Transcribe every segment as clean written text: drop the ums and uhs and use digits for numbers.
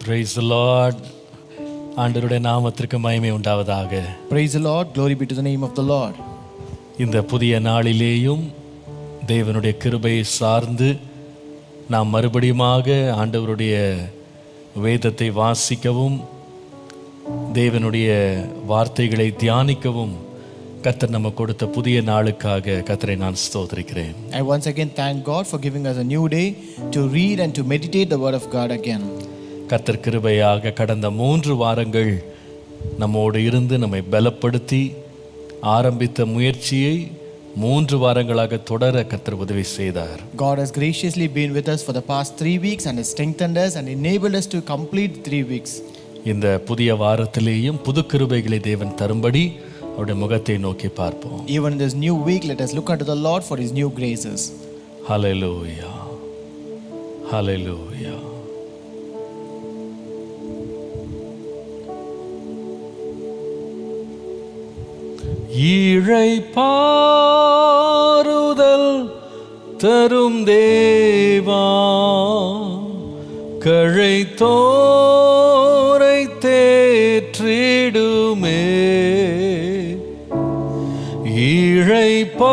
Praise the Lord. ஆண்டவருடைய நாமத்திற்கு மகிமை உண்டாவதாக. Praise the Lord. Glory be to the name of the Lord. இந்த புதிய நாளிலேயும் தேவனுடைய கிருபையை சார்ந்து நாம் மறுபடியுமாக ஆண்டவருடைய வேதத்தை வாசிக்கவும் தேவனுடைய வார்த்தைகளை தியானிக்கவும் கர்த்தர் நமக்கு கொடுத்த புதிய நாளுக்காக கர்த்தரை நான் ஸ்தோத்திரிக்கிறேன். I once again thank God for giving us a new day to read and to meditate the word of God again. கர்த்தர் கிருபையாக கடந்த 3 வாரங்கள் நம்மோடு இருந்து நம்மை பலப்படுத்தி ஆரம்பித்த முயற்சியை 3 வாரங்களாக தொடர கர்த்தர் உதவி செய்தார். God has graciously been with us for the past 3 weeks and has strengthened us and enabled us to complete 3 weeks. இந்த புதிய வாரத்திலேயும் புது கிருபைகளை தேவன் தரும்படி அவருடைய முகத்தை நோக்கி பார்ப்போம். Even in this new week, let us look unto the Lord for His new graces. Hallelujah. Hallelujah. இளைப்பாறுதல் தரும் தேவா, கழைத்தோரை தேற்றிடுமே. இளைப்பாறுதல்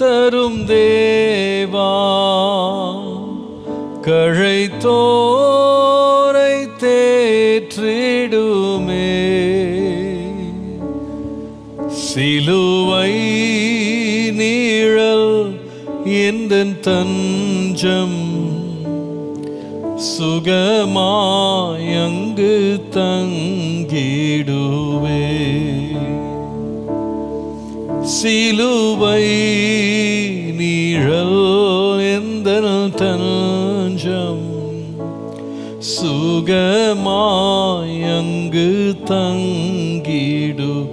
தரும் தேவா, கழைத்தோரை தேற்றிடுமே. சிலுவை நீழல் எந்தன் தஞ்சம், சுகமாயங்கு தங்கிடுவே. சிலுவை நீழல் எந்தன் தஞ்சம், சுகமாயங்கு தங்கிடுவே.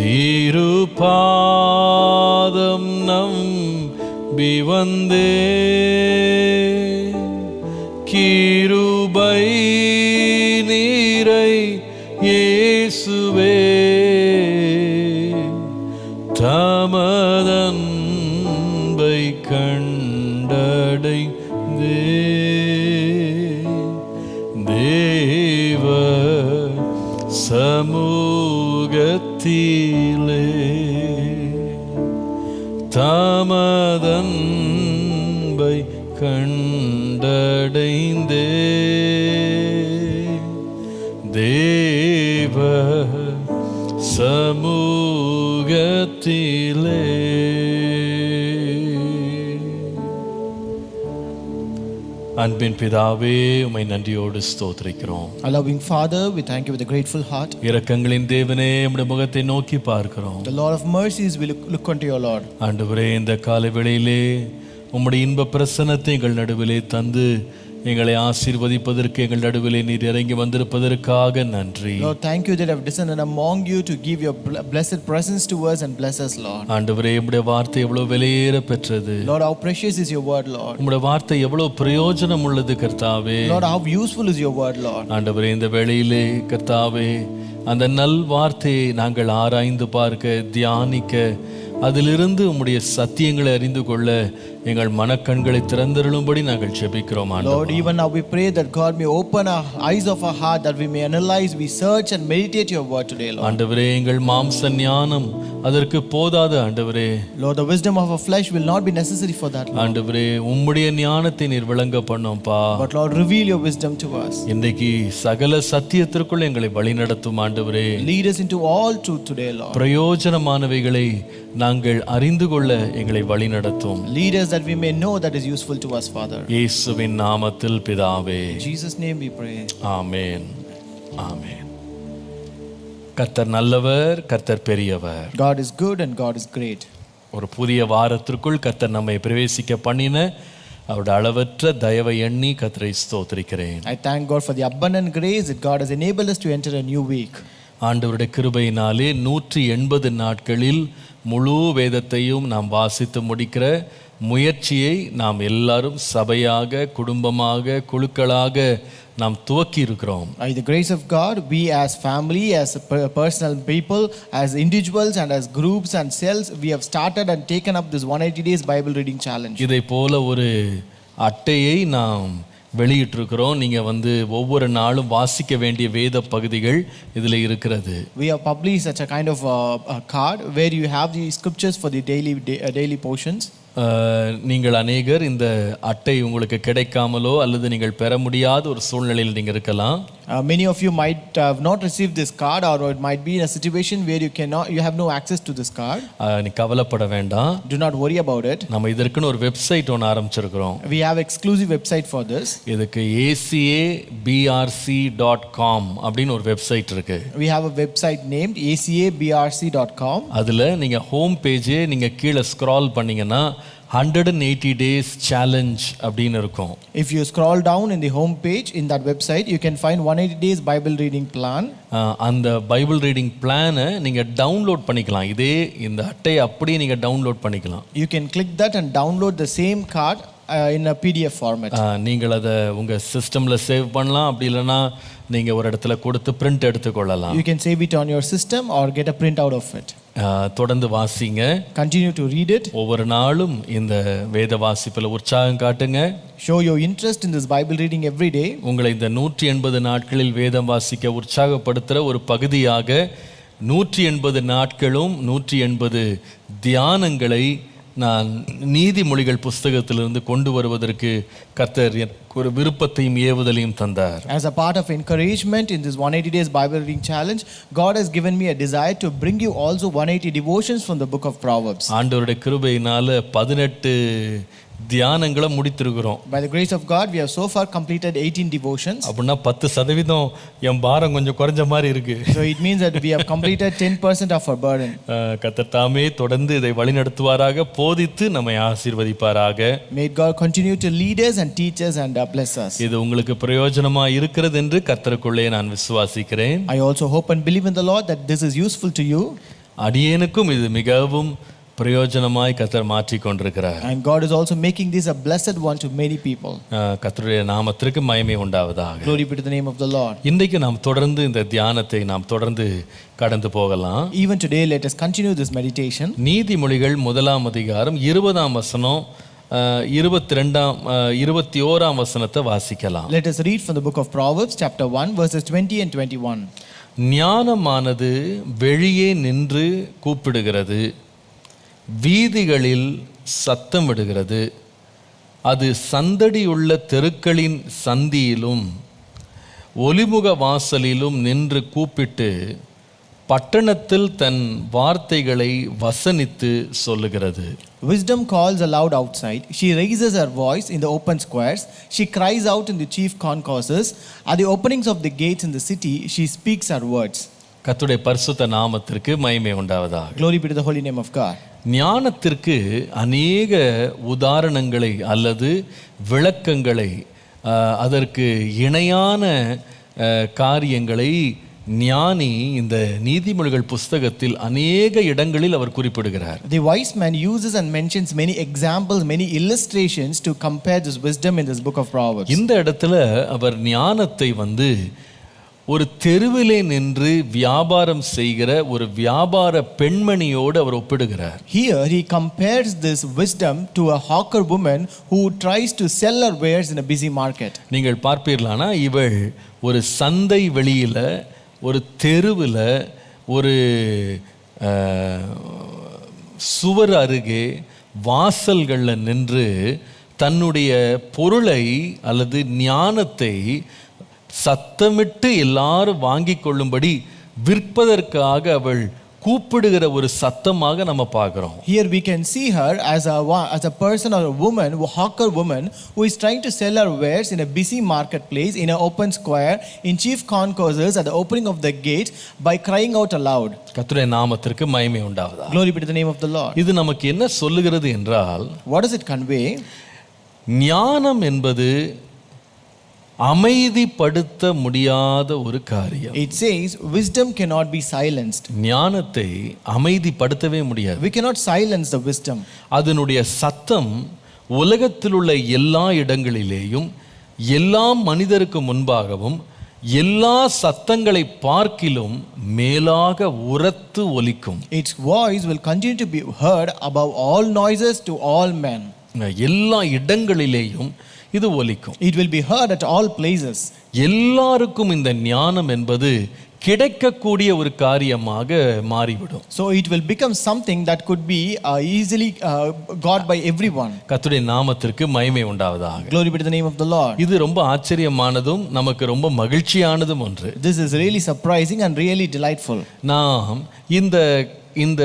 திருப்பாதம் நம்பி வந்தே, கிருபை நீரை இயேசுவே, தமதன்பை கண்டடைந்தே. தேவ சமூகத்திலே தமதன்பை கண்டடைந்தே. தேவ சமூகத்திலே. அன்பின் பிதாவே, உம்மை நன்றியோடு ஸ்தோத்திரிக்கிறோம். Our loving Father, we thank you with a grateful heart. இரக்கங்களின் தேவனே, உம்முடைய முகத்தை நோக்கி பார்க்கிறோம். The Lord of mercies, we look unto your Lord. ஆண்டவரே, இந்த காலை வேளையிலே உம்முடைய இன்ப பிரசன்னத்தை எங்கள் நடுவிலே தந்து எங்களை ஆசீர்வதிப்பதற்கு எங்கள் நடுவிலே நீர் இறங்கி வந்திருப்பதற்காக நன்றி. Lord, thank you that I have descended among you to give your blessed presence to us and bless us, Lord. ஆண்டவரே, உம்முடைய வார்த்தை எவ்வளவு விலையேற பெற்றது. Lord, how precious is your word, Lord. உம்முடைய வார்த்தை எவ்வளவு பிரயோஜனம் உள்ளது கர்த்தாவே. Lord, how useful is your word, Lord. ஆண்டவரே, இந்த வேளையிலே கர்த்தாவே அந்த நல் வார்த்தையை நாங்கள் ஆராய்ந்து பார்க்க, தியானிக்க, அதிலிருந்து உம்முடைய சத்தியங்களை அறிந்து கொள்ள எங்கள் மனக்கண்களை திறந்தருளும்படி நாங்கள் ஜெபிக்கிறோம். Lord, even now we pray that God may open our eyes of our heart that we may analyze, we search and meditate your word today, Lord. ஆண்டவரே, எங்கள் மாம்ச ஞானம் அதற்கு போதாது ஆண்டவரே. Lord, the wisdom of our flesh will not be necessary for that, Lord. ஆண்டவரே, உம்முடைய ஞானத்தை நீர் விளங்க பண்ணும்பா. But Lord, reveal your wisdom to us. இன்றைக்கு சகல சத்தியத்திற்குள் எங்களை வழிநடத்தும் ஆண்டவரே. Lead us into all truth today, Lord. பிரயோஜனமானவைகளை நாங்கள் அறிந்து கொள்ள எங்களை வழிநடத்தும். Lead us that we may know that is useful to us, Father. இயேசுவின் நாமத்தில் பிதாவே. In Jesus' name we pray. ஆமென். ஆமென். கர்த்தர் நல்லவர், கர்த்தர் பெரியவர். God is good and God is great. ஒரு புதிய வாரத்திற்குள் கர்த்தர் நம்மை பிரவேசிக்க பண்ணின அவருடைய அளவற்ற தயவை எண்ணி கர்த்தரை ஸ்தோத்திரிக்கிறேன். I thank God for the abundant grace that God has enabled us to enter a new week. ஆண்டவருடைய கிருபையினாலே 180 நாட்களில் முழு வேதத்தையும் நாம் வாசித்து முடிக்கிற முயற்சியை நாம் எல்லாரும் சபையாக, குடும்பமாக, குழுக்களாக நாம் துவக்கி இருக்கிறோம். By the grace of God, we as family, as personal people, as individuals and as groups and cells, we have started and taken up this 180 days Bible reading challenge. இதை போல ஒரு அட்டையை நாம் வெளியிட்டிருக்கிறோம். நீங்க ஒவ்வொரு நாளும் வாசிக்க வேண்டிய வேத பகுதிகள் இதில் இருக்கிறது. We have published such a kind of a card where you have the scriptures for the daily portions. நீங்கள் அநேகர் இந்த அட்டை உங்களுக்கு கிடைக்காமலோ அல்லது நீங்கள் பெற முடியாத ஒரு சூழ்நிலையில் நீங்கள் இருக்கலாம். Many of you might have not received this card, or it might be in a situation where you have no access to this card. நீ கவலைப்பட வேண்டாம். Do not worry about it. நம்ம இதற்குன்னு ஒரு வெப்சைட் ஒன்று ஆரம்பிச்சிருக்கிறோம். We have exclusive website for this. இதுக்கு acabrc.com அப்படின்னு ஒரு website இருக்கு. We have a website named acabrc.com. அதுல நீங்க ஹோம் பேஜே நீங்க கீழே ஸ்க்ரால் பண்ணீங்கன்னா 180 days challenge அப்படின்னு இருக்கும். If you scroll down in the home page in that website, you can find 180 days Bible reading plan. அந்த பைபிள் ரீடிங் பிளானை நீங்க டவுன்லோட் பண்ணிக்கலாம். இதே இந்த அட்டையை அப்படியே நீங்க டவுன்லோட் பண்ணிக்கலாம். You can click that and download the same card in a PDF format. நீங்கள் அதை உங்க சிஸ்டம்ல சேவ் பண்ணலாம். அப்படி இல்லைன்னா நீங்க ஒரு இடத்துல கொடுத்து பிரிண்ட் எடுத்துக்கொள்ளலாம். You can save it on your system or get a print out of it. தொடர்ந்து வாசிங்க. Continue to read it. ஒவ்வொரு நாளும் இந்த வேத வாசிப்பில் உற்சாகம் காட்டுங்க. Show your interest in this Bible reading every day. உங்களை இந்த 180 நாட்களில் வேதம் வாசிக்க உற்சாகப்படுத்துகிற ஒரு பகுதியாக 180 நாட்களும் 180 தியானங்களை நான் நீதிமொழிகள் புஸ்தகத்திலிருந்து கொண்டு வருவதற்கு கர்த்தர் ஒரு விருப்பத்தையும் ஏவுதலையும் தந்தார். As a part of encouragement in this 180 days Bible reading challenge, God has given me a desire to bring you also 180 devotions from the book of Proverbs. ஆண்டவருடைய கிருபையினால 18 தியானங்களை முடித்திருக்கிறோம். By the grace of God, we have so far completed 18 devotions. அப்படின்னா 10% என் பாரம் கொஞ்சம் குறைஞ்ச மாதிரி இருக்கு. So it means that we have completed 10% of our burden. கர்த்தர் தாமே தொடர்ந்து இதை வழிநடத்துவாராக, போதித்து நம்மை ஆசீர்வதிப்பாராக. May God continue to lead us and teach us and bless us. இது உங்களுக்கு பிரயோஜனமா இருக்கிறது என்று கர்த்தருக்குள்ளே நான் விசுவாசிக்கிறேன். I also hope and believe in the Lord that this is useful to you. அடியேனுக்கும் இது மிகவும் பிரயோஜனமாய் கர்த்தர் மாற்றிக் கொண்டிருக்கிறார். And God is also making this a blessed one to many people. கர்த்தருடைய நாமத்திற்கு மகிமை உண்டாவதாக. Glory be to the name of the Lord. இன்றைக்கு நாம் தொடர்ந்து இந்த தியானத்தை நாம் தொடர்ந்து கடந்து போகலாம். Even today, let us continue this meditation. நீதிமொழிகள் 1 அதிகாரம் 20 வசனம் 21 வசனத்தை வாசிக்கலாம். Let us read from the book of Proverbs chapter 1 verses 20 and 21. ஞானமானது வெளியே நின்று கூப்பிடுகிறது, வீதிகளில் சத்தமிடுகிறது, அது சந்தடியுள்ள தெருக்களின் சந்தியிலும் ஒலிமுக வாசலிலும் நின்று கூப்பிட்டு பட்டணத்தில் தன் வார்த்தைகளை வசனித்து சொல்லுகிறது. Wisdom calls aloud outside. She raises her voice in the open squares. She cries out in the chief concourses. At the openings of the gates in the city, she speaks her words. கர்த்தருடைய பரிசுத்த நாமத்திற்கு மகிமை உண்டாவதாக. Glory be to the holy name of God. ஞானத்திற்கு அநேக உதாரணங்களை அல்லது விளக்கங்களை, அதற்கு இணையான காரியங்களை ஞானி இந்த நீதிமொழிகள் புஸ்தகத்தில் அநேக இடங்களில் அவர் குறிப்பிடுகிறார். The wise man uses and mentions many examples, many illustrations to compare this wisdom in this book of Proverbs. இந்த இடத்துல அவர் ஞானத்தை ஒரு தெருவிலே நின்று வியாபாரம் செய்கிற ஒரு வியாபார பெண்மணியோடு அவர் ஒப்பிடுகிறார். Here he compares this wisdom to a hawker woman who tries to sell her wares in a busy market. நீங்கள் பார்ப்பீர்களானா இவள் ஒரு சந்தை வெளியில, ஒரு தெருவில், ஒரு சுவர் அருகே வாசல்களில் நின்று தன்னுடைய பொருளை அல்லது ஞானத்தை சத்தமிட்டு எல்லாரும் வாங்கிக் கொள்ளும்படி விற்பதற்காக அவள் கூப்பிடுகிற ஒரு சத்தமாக நம்ம பார்க்கிறோம். Here we can see her as a person or a woman, a hawker woman who is trying to sell her wares in a busy marketplace, in an open square, in chief concourses, at the opening of the gate, by crying out aloud. கர்த்தருடைய நாமத்திற்கு மகிமை உண்டாவதாக. Glory be to the name of the Lord. இது நமக்கு என்ன சொல்லுகிறது என்றால், what does it convey? ஞானம் என்பது அமைதிப்படுத்த முடியாத ஒரு காரியம். It says wisdom cannot be silenced. ஞானத்தை அமைதிப்படுத்தவே முடியாது. We cannot silence the wisdom. அதனுடைய சத்தம் உலகத்தில் உள்ள எல்லா இடங்களிலேயும் எல்லா மனிதருக்கு முன்பாகவும் எல்லா சத்தங்களை பார்க்கிலும் மேலாக உரத்து ஒலிக்கும். Its voice will continue to be heard above all noises to all men. எல்லா இடங்களிலேயும் இது ஒலிக்கும். It will be heard at all places. எல்லாருக்கும் இந்த ஞானம் என்பது கிடைக்கக்கூடிய ஒரு காரியமாக மாறிவிடும். So it will become something that could be easily got by everyone. கர்த்தருடைய நாமத்திற்கு மகிமை உண்டாவதாக. Glory be to the name of the Lord. இது ரொம்ப ஆச்சரியமானதும் நமக்கு ரொம்ப மகிழ்ச்சியானதும் ஒன்று. This is really surprising and really delightful. நாம் இந்த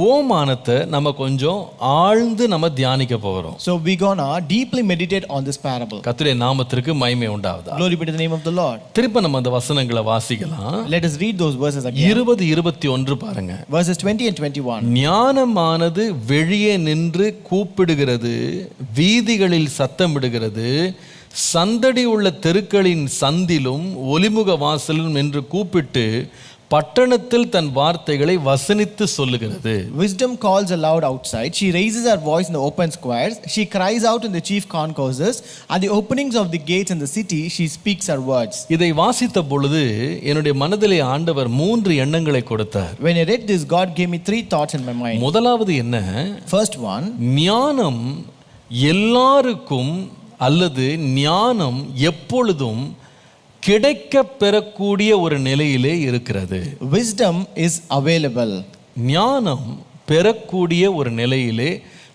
ஓமானத்தை நம்ம கொஞ்சம் ஆழ்ந்து நம்ம தியானிக்க போகிறோம். So we gonna deeply meditate on this parable. கர்த்தருடைய நாமத்திற்கு மகிமை உண்டாவதாக. Glory be to the name of the Lord. திரும்ப நம்ம அந்த வசனங்களை வாசிக்கலாம். Let us read those verses again. 20-21 பாருங்க. Verses 20 and 21. ஞானமானது வெளியே நின்று கூப்பிடுகிறது, வீதிகளில் சத்தமிடுகிறது, சந்தடி உள்ள தெருக்களின் சந்திலும் ஒலிமுக வாசலும் என்று கூப்பிட்டு பட்டணத்தில் தன் வார்த்தைகளை வசனித்து சொல்லுகிறது. Wisdom calls aloud outside. She raises her voice in the open squares. She cries out in the chief concourses. At the openings of the gates in the city, she speaks her words. இதை வாசித்த பொழுது என்னுடைய மனதிலே ஆண்டவர் 3 எண்ணங்களை கொடுத்தார். When I read this, God gave me 3 thoughts in my mind. முதலாவது என்ன? First one, ஞானம் எல்லாருக்கும் அல்லது ஞானம் எப்பொழுதும் கிடைக்க பெறக்கூடிய ஒரு நிலையிலே இருக்கிறது. wisdom is available. ஞானம் பெறக்கூடிய ஒரு நிலையிலே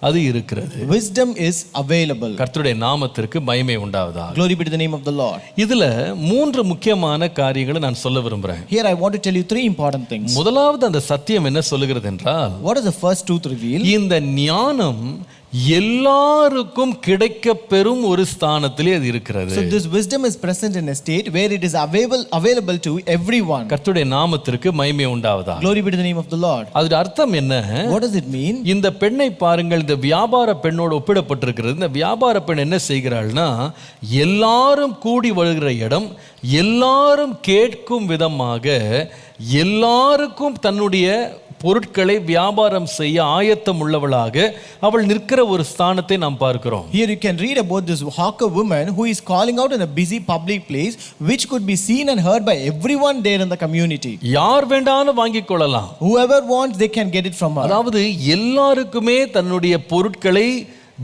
அது இருக்கிறது. Wisdom is available. கர்த்தருடைய நாமத்திற்கு மகிமை உண்டாவதாக. Glory be to the name of the Lord. இதுல 3 முக்கியமான காரியங்களை நான் சொல்ல விரும்புறேன். Here I want to tell you 3 important things. முதலாவது அந்த சத்தியம் என்ன சொல்லுகிறது என்றால், What is the first truth revealed? இந்த ஞானம் எல்லாருக்கும் கிடைக்க பெறும் ஒரு ஸ்தானத்திலே அது இருக்கிறது. So this wisdom is present in a state where it is available to everyone. கர்த்தருடைய நாமத்திற்கு மகிமை உண்டாவதாக. Glory be to the name of the Lord. அதோட அர்த்தம் என்ன? What does it mean? இந்த பெண்ணை பாருங்கள், இந்த வியாபார பெண்ணோடு ஒப்பிடப்பட்டிருக்கிறது. இந்த வியாபார பெண் என்ன செய்கிறாள்னா, எல்லாரும் கூடி வருகிற இடம், எல்லாரும் கேட்கும் விதமாக எல்லாருக்கும் தன்னுடைய பொருட்களை வியாபாரம் செய்ய ஆயத்தம் உள்ளவளாக அவள் நிற்கிற ஒரு ஸ்தானத்தை நாம் பார்க்கிறோம். Here you can read about this hawker woman who is calling out in a busy public place which could be seen and heard by everyone there in the community. யார் வேண்டாலும் வாங்கிக் கொள்ளலாம். Whoever wants they can get it from her. அதாவது எல்லாருக்குமே தன்னுடைய பொருட்களை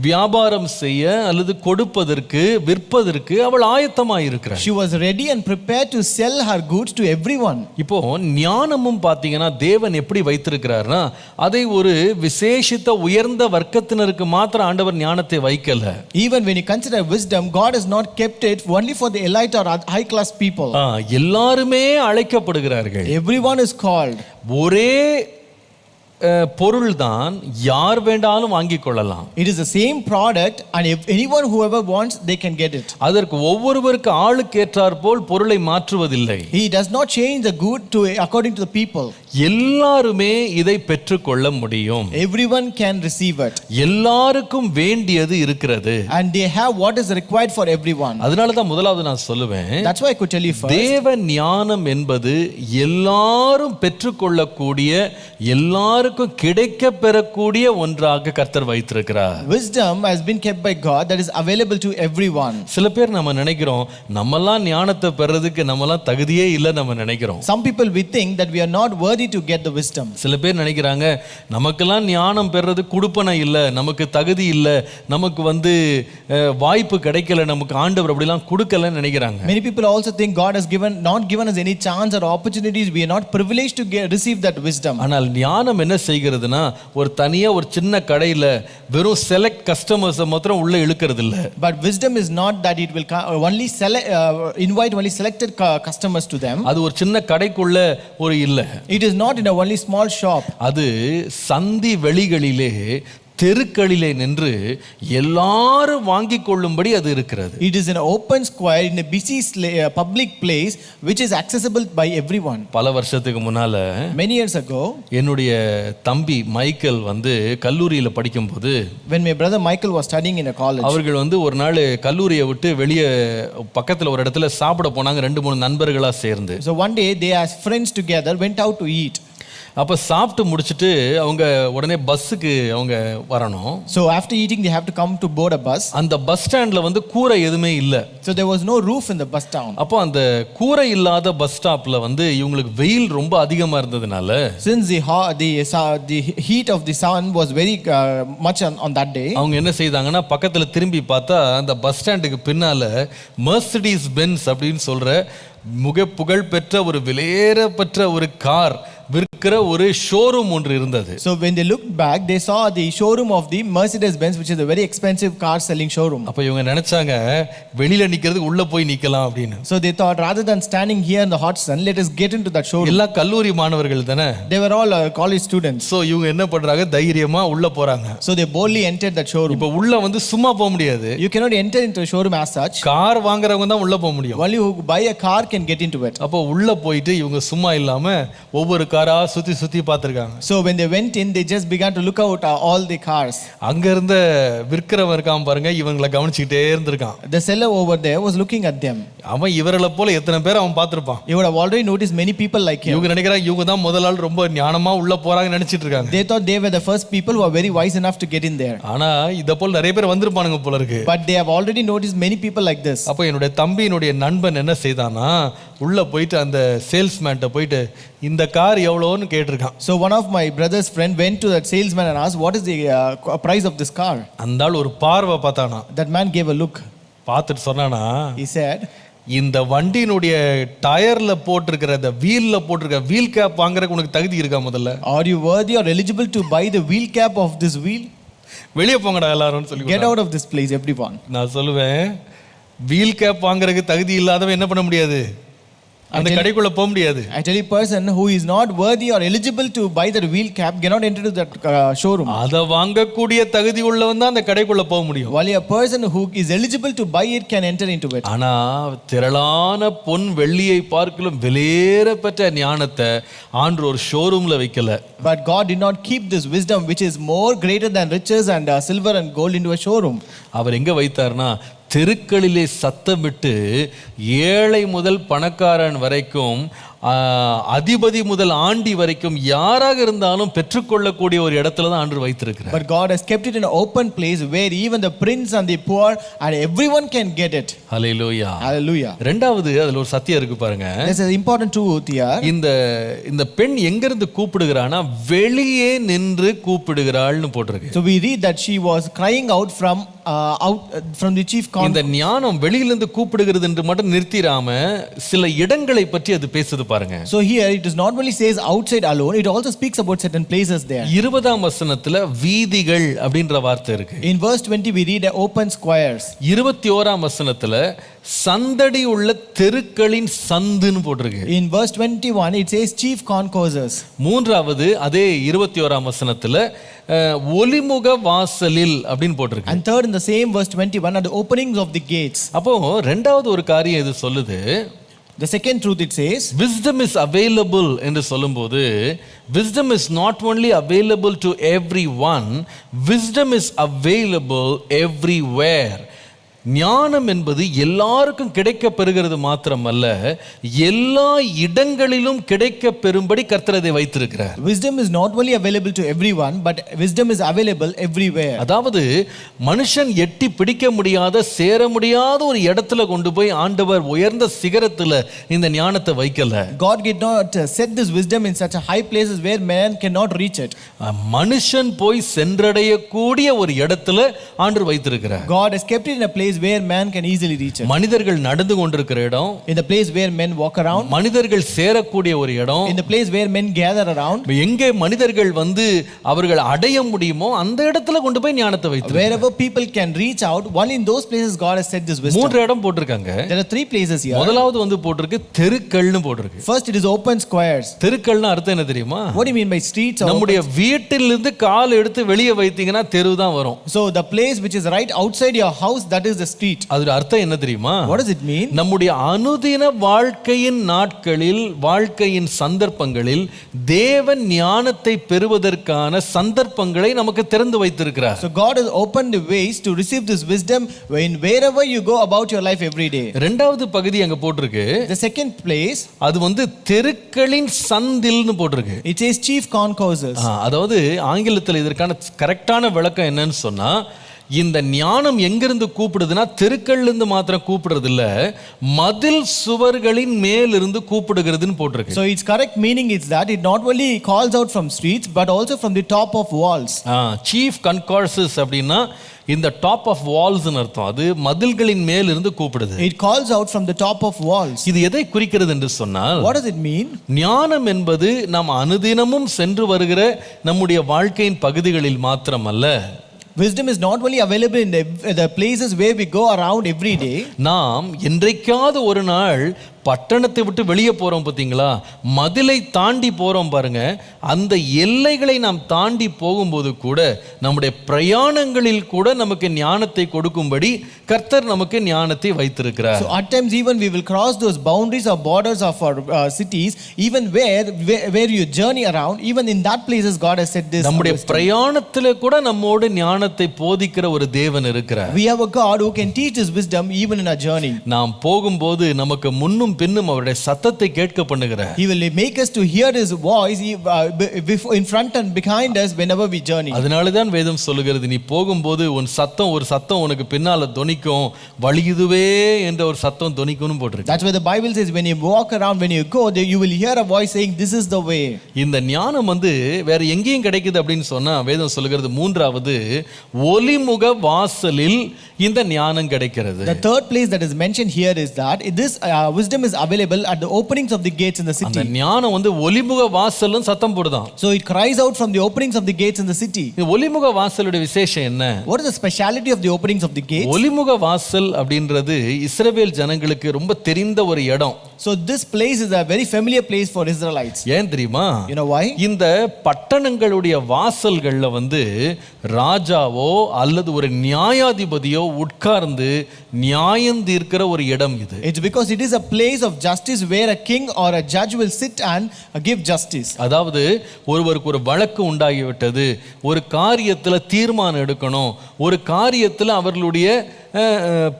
வியாபாரம் செய்ய அல்லது கொடுப்பதற்கு விற்பதற்கு அவள் ஆயத்தமாக இருக்கிறாள். She was ready and prepared to sell her goods to everyone. இப்போ ஞானமும் பார்த்தீங்கன்னா தேவன் எப்படி வைத்திருக்கிறார்னா, அதை ஒரு விசேஷித்த உயர்ந்த வர்க்கத்தினருக்கு மாத்திரம் ஆண்டவர் ஞானத்தை வைக்கல. Even when you consider wisdom, God has not kept it only for the elite or high class people. எல்லாருமே அழைக்கப்படுகிறார்கள். Everyone is called. ஒரே பொருள் தான், யார் வேண்டாலும் வாங்கிக் கொள்ளலாம். It is the same product and if anyone whoever wants they can get it. அதற்கு ஒவ்வொருவருக்கு ஆளுக்கு ஏற்றார் போல் பொருளை மாற்றுவதில்லை. He does not change the good to according to the people. எல்லாருமே இதை பெற்றுக்கொள்ள முடியும். Everyone can receive it. எல்லாருக்கும் வேண்டியது இருக்கிறது. And they have what is required for everyone. அதனால தான் முதலாவது நான் சொல்லுவேன், That's why I could tell you first. தேவ ஞானம் என்பது எல்லாரும் பெற்றுக்கொள்ளக்கூடிய, எல்லாருக்கும் கிடைக்க பெறக்கூடிய ஒன்றாக கர்த்தர் வைத்திருக்கிறார். Wisdom has been kept by God that is available to everyone. சில பேர் நம்ம நினைக்கிறோம், நம்மெல்லாம் ஞானத்தை பெறதுக்கு நம்மெல்லாம் தகுதியே இல்லை நம்ம நினைக்கிறோம். Some people we think that we are not worthy to get the wisdom. சில பேர் நினைக்கிறாங்க, நமக்கெல்லாம் ஞானம் பெறது குடுப்பனை இல்லை, நமக்கு தகுதி இல்லை, நமக்கு வாய்ப்பு கிடைக்கல, நமக்கு ஆண்டவர் அப்படிலாம் கொடுக்கலன்னு நினைக்கிறாங்க. Many people also think God has not given us any chance or opportunities. We are not privileged to receive that wisdom. ஆனால் ஞானம் என்ன செய்கிறதுனா, ஒரு தனியா ஒரு சின்ன கடையில் வெறும் செலக்ட் கஸ்டமர்ஸை மாத்திரம் உள்ள இழுக்கிறது இல்லை. But wisdom is not that it will only invite only selected customers to them. அது ஒரு சின்ன கடைக்குள்ள ஒரு இல்லை. It is not in a only small shop. அது சந்தி வெளிகளிலே தெருக்களிலே நின்று எல்லாரும் வாங்கிக் கொள்ளும்படி அது இருக்கிறது. It is in an open square in a busy public place which is accessible by everyone. பல வருஷத்துக்கு முன்னால, Many years ago, என்னுடைய தம்பி மைக்கேல் கல்லூரியில படிக்கும்போது, when my brother Michael was studying in a college, அவர்கள் ஒரு நாள் கல்லூரியை விட்டு வெளியே பக்கத்துல ஒரு இடத்துல சாப்பிட போனாங்க, 2-3 நண்பர்களா சேர்ந்து. So one day they as friends together went out to eat. அப்ப சாப்பிட்டு முடிச்சிட்டு அவங்க உடனே பஸ்ஸுக்கு அவங்க வரணும். So after eating, they have to come to board a bus. அந்த பஸ் ஸ்டாண்ட்ல வந்து கூரை எதுவுமே இல்ல. So there was no roof in the bus town. அப்போ அந்த கூரை இல்லாத பஸ் ஸ்டாப்ல வந்து இவங்களுக்கு வெயில் ரொம்ப அதிகமா இருந்ததுனால, Since the heat of the sun was very much on that day, அவங்க என்ன செய்தாங்கன்னா பக்கத்துல திரும்பி பார்த்தா அந்த பஸ் ஸ்டாண்டுக்கு பின்னால மெர்சிடிஸ் பென்ஸ் அப்படின்னு சொல்ற முக புகழ் பெற்ற ஒரு விலையேறப்பெற்ற ஒரு கார் விற்கிற ஒரு ஷோரூம் ஒன்று இருந்தது. So when they looked back, they saw the showroom of the Mercedes-Benz, which is a very expensive car selling showroom. அப்ப இவங்க நினைச்சாங்க வெளியில நிக்கிறதுக்கு உள்ள போய் நிக்கலாம் அப்படின்னு. So they thought, rather than standing here in the hot sun, let us get into that showroom. எல்லா கல்லூரி மாணவர்கள் தானே. They were all college students. So இவங்க என்ன பண்றாங்க, தைரியமா உள்ள போறாங்க. So they boldly entered that showroom. இப்ப உள்ள வந்து சும்மா போக முடியாது. You cannot enter into a showroom as such. Car வாங்குறவங்க தான் உள்ள போக முடியும். Only who buy a car can get into it. அப்போ உள்ள போயிட்டு இவங்க சும்மா இல்லாம ஒவ்வொரு காரா சுத்தி சுத்தி பார்த்திருக்காங்க. So when they went in, they just began to look out all the cars. அங்க இருந்த விற்கிறவன் இருக்கான் பாருங்க, இவங்களை கவனிச்சுக்கிட்டே இருந்திருக்கான். The seller over there was looking at them. அவன் இவர்களை போல எத்தனை பேர் அவன் பார்த்திருப்பான். You would have already noticed many people like him. இவங்க நினைக்கிறாங்க இவங்க தான் முதல் ஆள் ரொம்ப ஞானமா உள்ள போறாங்கன்னு நினைச்சிட்டு இருக்காங்க. They thought they were the first people who are very wise enough to get in there. ஆனா இத போல நிறைய பேர் வந்திருப்பானுங்க போல இருக்கு. But they have already noticed many people like this. அப்போ என்னுடைய தம்பியினுடைய நண்பன் என்ன செய்தானா, உள்ள போயிட்டு அந்த சேல்ஸ்மேன்ட்ட போயிட்டு இந்த கார் எவ்வளோன்னு கேட்டிருக்கான். So one of my brother's friend went to that salesman and asked, what is the price of this car? அந்த ஆள் ஒரு பார்வை பார்த்தானா. That man gave a look. பார்த்துட்டு சொன்னானா, He said, இந்த வண்டியினுடைய டயர்ல போட்டிருக்கிற அந்த வீல்ல போட்டிருக்கிற வீல் கேப் வாங்குறதுக்கு உனக்கு தகுதி இருக்கா முதல்ல? are you worthy or eligible to buy the wheel cap of this wheel? வெளியே போங்கடா எல்லாரும் சொல்லி. Get out of this place, everyone. நான் சொல்லுவேன், வீல் கேப் வாங்குறதுக்கு தகுதி இல்லாதவன் என்ன பண்ண முடியாது, அந்த கடைக்குள்ள போக முடியாது. I tell you, person who is not worthy or eligible to buy that wheel cap cannot enter to that showroom. அத வாங்கக்கூடிய தகுதி உள்ளவன் தான் அந்த கடைக்குள்ள போக முடியும். While a person who is eligible to buy it can enter into it. ஆனா திரளான பொன் வெள்ளியை பார்க்கலும் விலையேறப்பெற்ற ஞானத்தை ஆண்டவர் ஒரு ஷோரூம்ல வைக்கல. But God did not keep this wisdom which is more greater than riches and silver and gold into a showroom. அவர் எங்க வைத்தார்னா, தெருக்களிலே சத்தமிட்டு ஏழை முதல் பணக்காரன் வரைக்கும் அதிபதி முதல் ஆண்டி வரைக்கும் யாராக இருந்தாலும் பெற்றுக்கொள்ளக்கூடிய ஒரு இடத்துல தான் ஆண்டவர் வைத்திருக்கிறார். But God has kept it in an open place where even the prince and the poor and everyone can get it. Hallelujah. Hallelujah. ரெண்டாவது அதுல ஒரு சத்தியம் இருக்கு பாருங்க. This is important truth here. இந்த பெண் எங்க இருந்து கூப்பிடுகிறானா, வெளியே நின்று கூப்பிடுகிறாள்னு போட்டிருக்கு. So we read that she was crying out from the chief constable. இந்த ஞானம் வெளியிலிருந்து கூப்பிடுகிறது என்று மட்டும் நிறுத்திராம சில இடங்களை பற்றி அது பேசுது பாருங்க. So here it does not only says outside alone, it also speaks about certain places there. 20ஆம் வசனத்துல வீதிகள் அப்படின்ற வார்த்தை இருக்கு. In verse 20 we read open squares. 21ஆம் வசனத்துல சந்தடி உள்ள தெருக்களின் சந்துன்னு போட்டிருக்கு. In verse 21 it says chief concourses. மூன்றாவது அதே 21ஆம் வசனத்துல ஒலிமுக வாசலில் அப்படின்னு போட்டிருக்கு. And third in the same verse 21 are the openings of the gates. அப்போ ரெண்டாவது ஒரு காரியம் இது சொல்லுது. The second truth it says, wisdom is available என்று சொல்லும்போது, wisdom is not only available to everyone, wisdom is available everywhere. ஞானம் என்பது எல்லாருக்கும் கிடைக்க பெறுகிறது மாத்திரமல்ல, எல்லா இடங்களிலும் கிடைக்க பெறும்படி கர்த்தர் அதை வைத்திருக்கிறார். Wisdom is not only available to everyone, but wisdom is available everywhere. அதாவது மனுஷன் எட்டி பிடிக்க முடியாத, சேர முடியாத ஒரு இடத்துல கொண்டு போய் ஆண்டவர் உயர்ந்த சிகரத்துல இந்த ஞானத்தை வைக்கல. God did not set this wisdom in such a high places where man cannot reach it. மனுஷன் போய் சென்றடையக்கூடிய ஒரு இடத்துல ஆண்டவர் வைத்திருக்கிறார். God has kept it in a place where man can easily reach it. மனிதர்கள் நடந்து கொண்டிருக்கிற இடம், in the place where men walk around, மனிதர்கள் சேரக்கூடிய ஒரு இடம், in the place where men gather around, எங்கே மனிதர்கள் வந்து அவர்கள் அடைய முடியுமோ அந்த இடத்துல கொண்டு போய் ஞானத்தை வைத்து, wherever people can reach out, only in those places God has set this wisdom. மூன்று இடம் போட்டிருக்காங்க. There are 3 places here. முதலாவது வந்து போட்டிருக்கு தெருக்கள்னு போட்டிருக்கு. First it is open squares. தெருக்கள்னா அர்த்தம் என்ன தெரியுமா? What do you mean by streets? நம்முடைய வீட்டிலிருந்து கால் எடுத்து வெளியே வைத்தீங்கன்னா தெரு தான் வரும். So the place which is right outside your house, that is the street. அதோட அர்த்தம் என்ன தெரியுமா? What does it mean? நம்முடைய அனுதின வாழ்க்கையின் நாட்களில், வாழ்க்கையின் சந்தர்ப்பங்களில் தேவன் ஞானத்தை பெறுவதற்கான சந்தர்ப்பங்களை நமக்கு திறந்து வைத்திருக்கிறார். So God has opened the ways to receive this wisdom wherever you go about your life every day. இரண்டாவது பகுதி அங்க போட்டிருக்கு. The second place, அது தெருக்களின் சந்தில்னு போட்டிருக்கு. it says chief concourses. அதாவது ஆங்கிலத்தில் இதற்கான கரெக்டான விளக்கம் என்னன்னு சொன்னா, இந்த ஞானம் எங்கிருந்து கூப்பிடுதுன்னா தெருக்கள்ல இருந்து மாத்திரம் கூப்பிடுறது இல்ல, மதில் சுவர்களின் மேல் இருந்து கூப்பிடுகிறதுன்னு போட்டிருக்கு. So its correct meaning is that it not only calls out from streets but also from the top of walls. Chief கன்கார்சஸ் அப்படின்னா இந்த டாப் ஆஃப் வால்ஸ்னு அர்த்தம். அது மதில்களின் மேல் இருந்து கூப்பிடுது. It calls out from the top of walls. இது எதை குறிக்கிறது என்று சொன்னால், What does it mean? ஞானம் என்பது நாம் அனுதினமும் சென்று வருகிற நம்முடைய வாழ்க்கையின் பகுதிகளில் மாத்திரமல்ல. Wisdom is not only available in the places where we go around every day. நாம் என்றைக்காவது ஒரு நாள் பட்டணத்தை விட்டு வெளியே போறோம் பார்த்தீங்களா, மதிலை தாண்டி போறோம் பாருங்க, அந்த எல்லைகளை நாம் தாண்டி போகும்போது கூட நம்முடைய பிரயாணங்களில் கூட நமக்கு ஞானத்தை கொடுக்கும்படி கர்த்தர் நமக்கு ஞானத்தை வைத்திருக்கிறார். So at times even we will cross those boundaries or borders of our cities, even where you journey around, even in that places God has said this. நம்முடைய பிரயாணத்திலே கூட நம்மோடு ஞானத்தை போதிக்கிற ஒரு தேவன் இருக்கிறார். We have a God who can teach us wisdom even in our journey. நாம் போகும்போது நமக்கு முன்னும் பின்னும் அவருடைய சத்தத்தை கேட்க பண்ணுகிறார். He will make us to hear his voice in front and behind us whenever we journey. அதனால தான் வேதம் சொல்லுகிறது, நீ போகும்போது ஒரு சத்தம் உனக்கு பின்னால தொனிக்கும், வழி இதுவே என்ற ஒரு சத்தம் தொனிக்கும்னு போட்டிருக்கு. That's why the Bible says when you walk around, when you go, you will hear a voice saying this is the way. இந்த ஞானம் வேற எங்கேயும் கிடைக்குது அப்படின்னு சொன்னா வேதம் சொல்லுகிறது, மூன்றாவது ஒலிமுக வாசலில் இந்த ஞானம் கிடைக்கிறது. The third place that is mentioned here is that this wisdom is available at the openings of the gates in the city. அந்த ஞானம் ஒலிமுக வாசல்னு சத்தம் போடுதான். So it cries out from the openings of the gates in the city. இந்த ஒலிமுக வாசலுடைய விசேஷம் என்ன? What is the speciality of the openings of the gates? ஒலிமுக வாசல் அப்படின்றது இஸ்ரவேல் ஜனங்களுக்கு ரொம்ப தெரிந்த ஒரு இடம். So this place is a very familiar place for Israelites. ஏன் தெரியுமா? You know why? இந்த பட்டணங்களுடைய வாசல்கள்ல ராஜாவோ அல்லது ஒரு நியாயாதிபதியோ உட்கார்ந்து நியாயம் தீர்க்கிற ஒரு இடம் இது. It's because it is a place of justice where a king or a judge will sit and give justice. அதாவது ஒருவருக்கு ஒரு வழக்கு உண்டாகிவிட்டது, ஒரு காரியத்துல தீர்மானம் எடுக்கணும், ஒரு காரியத்துல அவர்களுடைய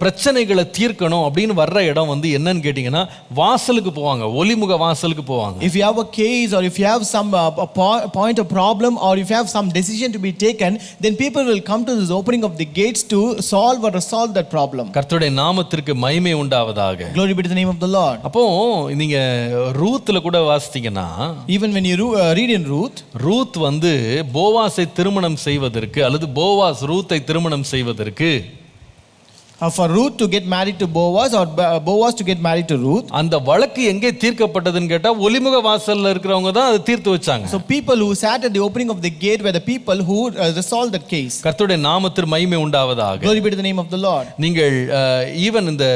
பிரச்சனைகளை தீர்க்கணும் அப்படின்னு வர்ற இடம் என்னன்னு கேட்டீங்கன்னா வாசலுக்கு போவாங்க, ஒலிமுக வாசலுக்கு போவாங்க. If you have a case or if you have some point of problem or if you have some decision to be taken, then people will come to this opening of the gates to solve or resolve that problem. கர்த்தருடைய நாமத்திற்கு மகிமை உண்டாவதாக. Glory be to the name of the Lord. அப்போ நீங்க ரூத்ல கூட வாசித்தீங்கன்னா, even when you read in Ruth, Ruth போவாசை திருமணம் செய்வதற்கு அல்லது போவாஸ் ரூத்தை திருமணம் செய்வதற்கு for Ruth to get married to Boaz or Boaz to get married to Ruth, அந்த வழக்கு எங்கே தீர்க்கப்பட்டதுன்னு கேட்டா ஒலிமுக வாசல்ல இருக்கிறவங்க தான் அதை தீர்த்து வச்சாங்க. So people who sat at the opening of the gate were the people who resolved that case. கர்த்தருடைய நாமத்திற்கு மகிமை உண்டாவதாக. Glory be to the name of the Lord. நீங்கள் ஈவன் இந்த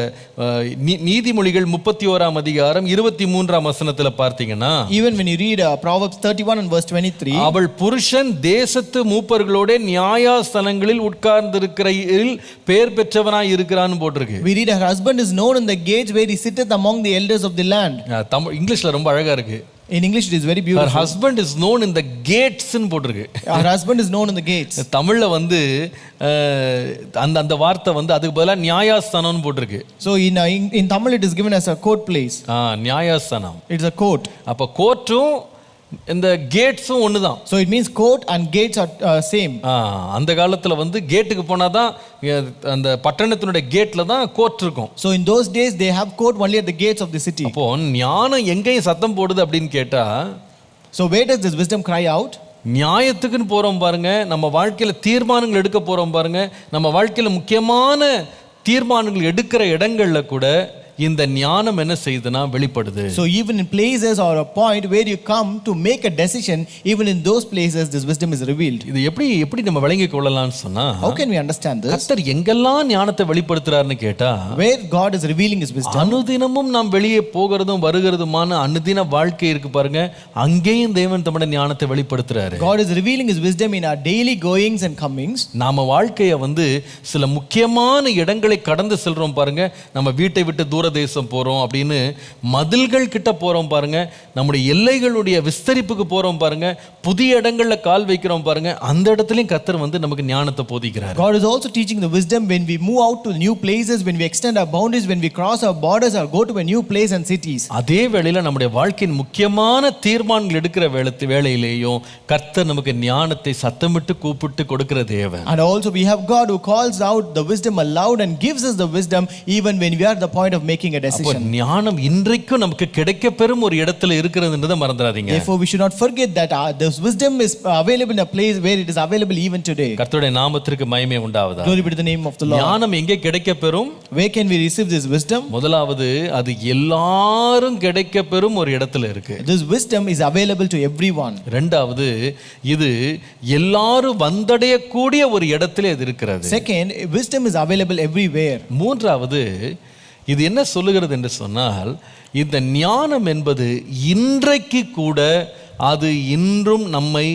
நீதிமொழிகள் 31ஆம் அதிகாரம் 23ஆம் வசனத்துல பார்த்தீங்கன்னா, even when you read Proverbs 31 and verse 23, அவள் புருஷன் தேசத்து மூப்பர்களோட நியாயஸ்தலங்களில் உட்கார்ந்திருக்கையில் பேர் பெற்றவனாய் இருக்கிறான்னு போட்டிருக்கு. we read her husband is known in the gates where he sitteth among the elders of the land. இங்கிலீஷ்ல ரொம்ப அழகா இருக்கு. In English it is very beautiful. Her husband is known in the gates ன்னு போட்டிருக்கு. Her husband is known in the gates. தமிழ்ல அந்த வார்த்தை அதுக்கு பதிலா நியாயஸ்தானம்னு போட்டிருக்கு. So in Tamil it is given as a court place. நியாயஸ்தானம். It's a court. அப்ப கோர்ட்டும் இந்த கேட்ஸும் ஒண்ணுதான். So it means court and gates are same. அந்த காலத்துல கேட்டுக்கு போனாதான் அந்த பட்டணத்தினுடைய கேட்ல தான் கோர்ட் இருக்கும். So in those days they have court only at the gates of the city. அப்போ ஞானம் எங்கேயும் சத்தம் போடுது அப்படின்னு கேட்டா, so where does this wisdom cry out? நியாயத்துக்குன்னு போறோம் பாருங்க, நம்ம வாழ்க்கையில தீர்மானங்கள் எடுக்க போறோம் பாருங்க, நம்ம வாழ்க்கையில முக்கியமான தீர்மானங்கள் எடுக்கிற இடங்கள்ல கூட இந்த ஞானம் என்ன செய்யுதுன்னா வெளிப்படுது. So even in places or a point where you come to make a decision, even in those places this wisdom is revealed. இது எப்படி நம்ம விளங்கிக் கொள்ளலாம்னு சொன்னா, How can we understand this? கர்த்தர் எங்கெல்லாம் ஞானத்தை வெளிப்படுத்துறாருன்னு கேட்டா, Where God is revealing his wisdom, அனுதினமும் நாம் வெளியே போகிறதும் வருகிறதுமான அனுதின வாழ்க்கை இருக்கு பாருங்க, அங்கேயும் தேவன் தம்முடைய ஞானத்தை வெளிப்படுத்துறாரு. God is revealing his wisdom in our daily goings and comings. நாம வாழ்க்கைய சில முக்கியமான இடங்களை கடந்து செல்றோம் பாருங்க. நம்ம வீட்டை விட்டு தூர தேசம் போறோம் அப்படின்னு மதில்கள் கிட்ட போறோம் பாருங்க, நம்முடைய எல்லைகளுடைய விஸ்தரிப்புக்கு போறோம் பாருங்க, புதிய இடங்கள்ல கால் வைக்கிறோம் பாருங்க, அந்த இடத்துலயும் கர்த்தர் நமக்கு ஞானத்தை போதிக்கிறார். God is also teaching the wisdom when we move out to new places, when we extend our boundaries, when we cross our borders or go to a new place and cities. அதே வேளையில நம்முடைய வாழ்க்கையின் முக்கியமான தீர்மானங்கள் எடுக்கிற வேளையிலேயும் கர்த்தர் நமக்கு ஞானத்தை சத்தமிட்டு கூப்பிட்டு கொடுக்கிற தேவன். And also we have God who calls out the wisdom aloud and gives us the wisdom even when we are at the point of making a decision. ஞானம் இன்றைக்கும் நமக்கு கிடைக்கப்பெறும் ஒரு இடத்துல இருக்கிறதுன்றதை மறந்துடாதீங்க. Therefore we should not forget that this wisdom is available in a place where it is available even today. கர்த்தருடைய நாமத்திற்கு மகிமை உண்டாவதாக. Glory be to the name of the Lord. ஞானம் எங்கே கிடைக்கப்பெறும்? Where can we receive this wisdom? முதலாவது அது எல்லாரும் கிடைக்கப்பெறும் ஒரு இடத்துல இருக்கு. This wisdom is available to everyone. இரண்டாவது இது எல்லாரும் வந்தடையக்கூடிய ஒரு இடத்துல இது இருக்கிறது. Second, wisdom is available everywhere. மூன்றாவது இது என்ன சொல்லுகிறது என்று சொன்னால், இந்த ஞானம் என்பது இன்றைக்கு கூட அது இன்றும் நம்மை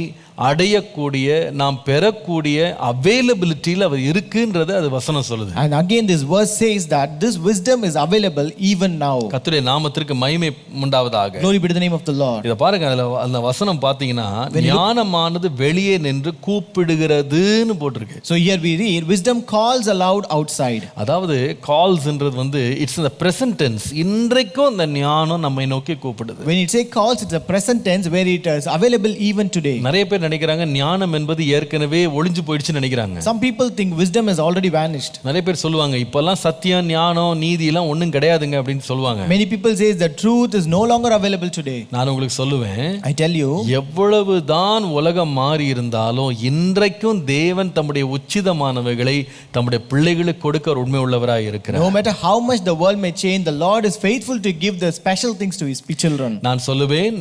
அடையக்கூடிய, நாம் பெறக்கூடிய அவைலபிலிட்டியில் அது இருக்குன்றதை அது வசனம் சொல்லுது. And again this verse says that this wisdom is available even now. கர்த்தருடைய நாமத்திற்கு மகிமை உண்டாவதாக. Glory be to the name of the Lord. இத பாருங்க, அந்த வசனம் பாத்தீங்கன்னா ஞானமானது வெளியே நின்று கூப்பிடுகிறதுன்னு போட்டிருக்கு. So here we read wisdom calls aloud outside. அதாவது கால்ஸ்ன்றது it's in the present tense. இன்றைக்கும் அந்த ஞானம் நம்மை நோக்கி கூப்பிடுது. When it say calls, it's a present tense where it is available even today. நிறைய பேர் நினைக்கிறாங்க ஞானம் என்பது ஏற்கனவே ஒளிஞ்சு போயிடுச்சுன்னு நினைக்கிறாங்க. Some people think wisdom has already vanished. நிறைய பேர் சொல்லுவாங்க இப்பெல்லாம் சத்தியம், ஞானம், நீதி எல்லாம் ஒண்ணும் கிடையாதுங்க அப்படின்னு சொல்லுவாங்க. Many people say the truth is no longer available today. நான் உங்களுக்கு சொல்லுவேன், I tell you, எவ்வளவுதான் உலகம் மாறி இருந்தாலும் இன்றைக்கும் தேவன் தம்முடைய உச்சிதமானவைகளை தம்முடைய பிள்ளைகளுக்கு கொடுக்க உண்மை உள்ளவராய் இருக்கிறார். no matter how much the world may change, the Lord is faithful to give the special things to his children. நான் சொல்லுவேன்,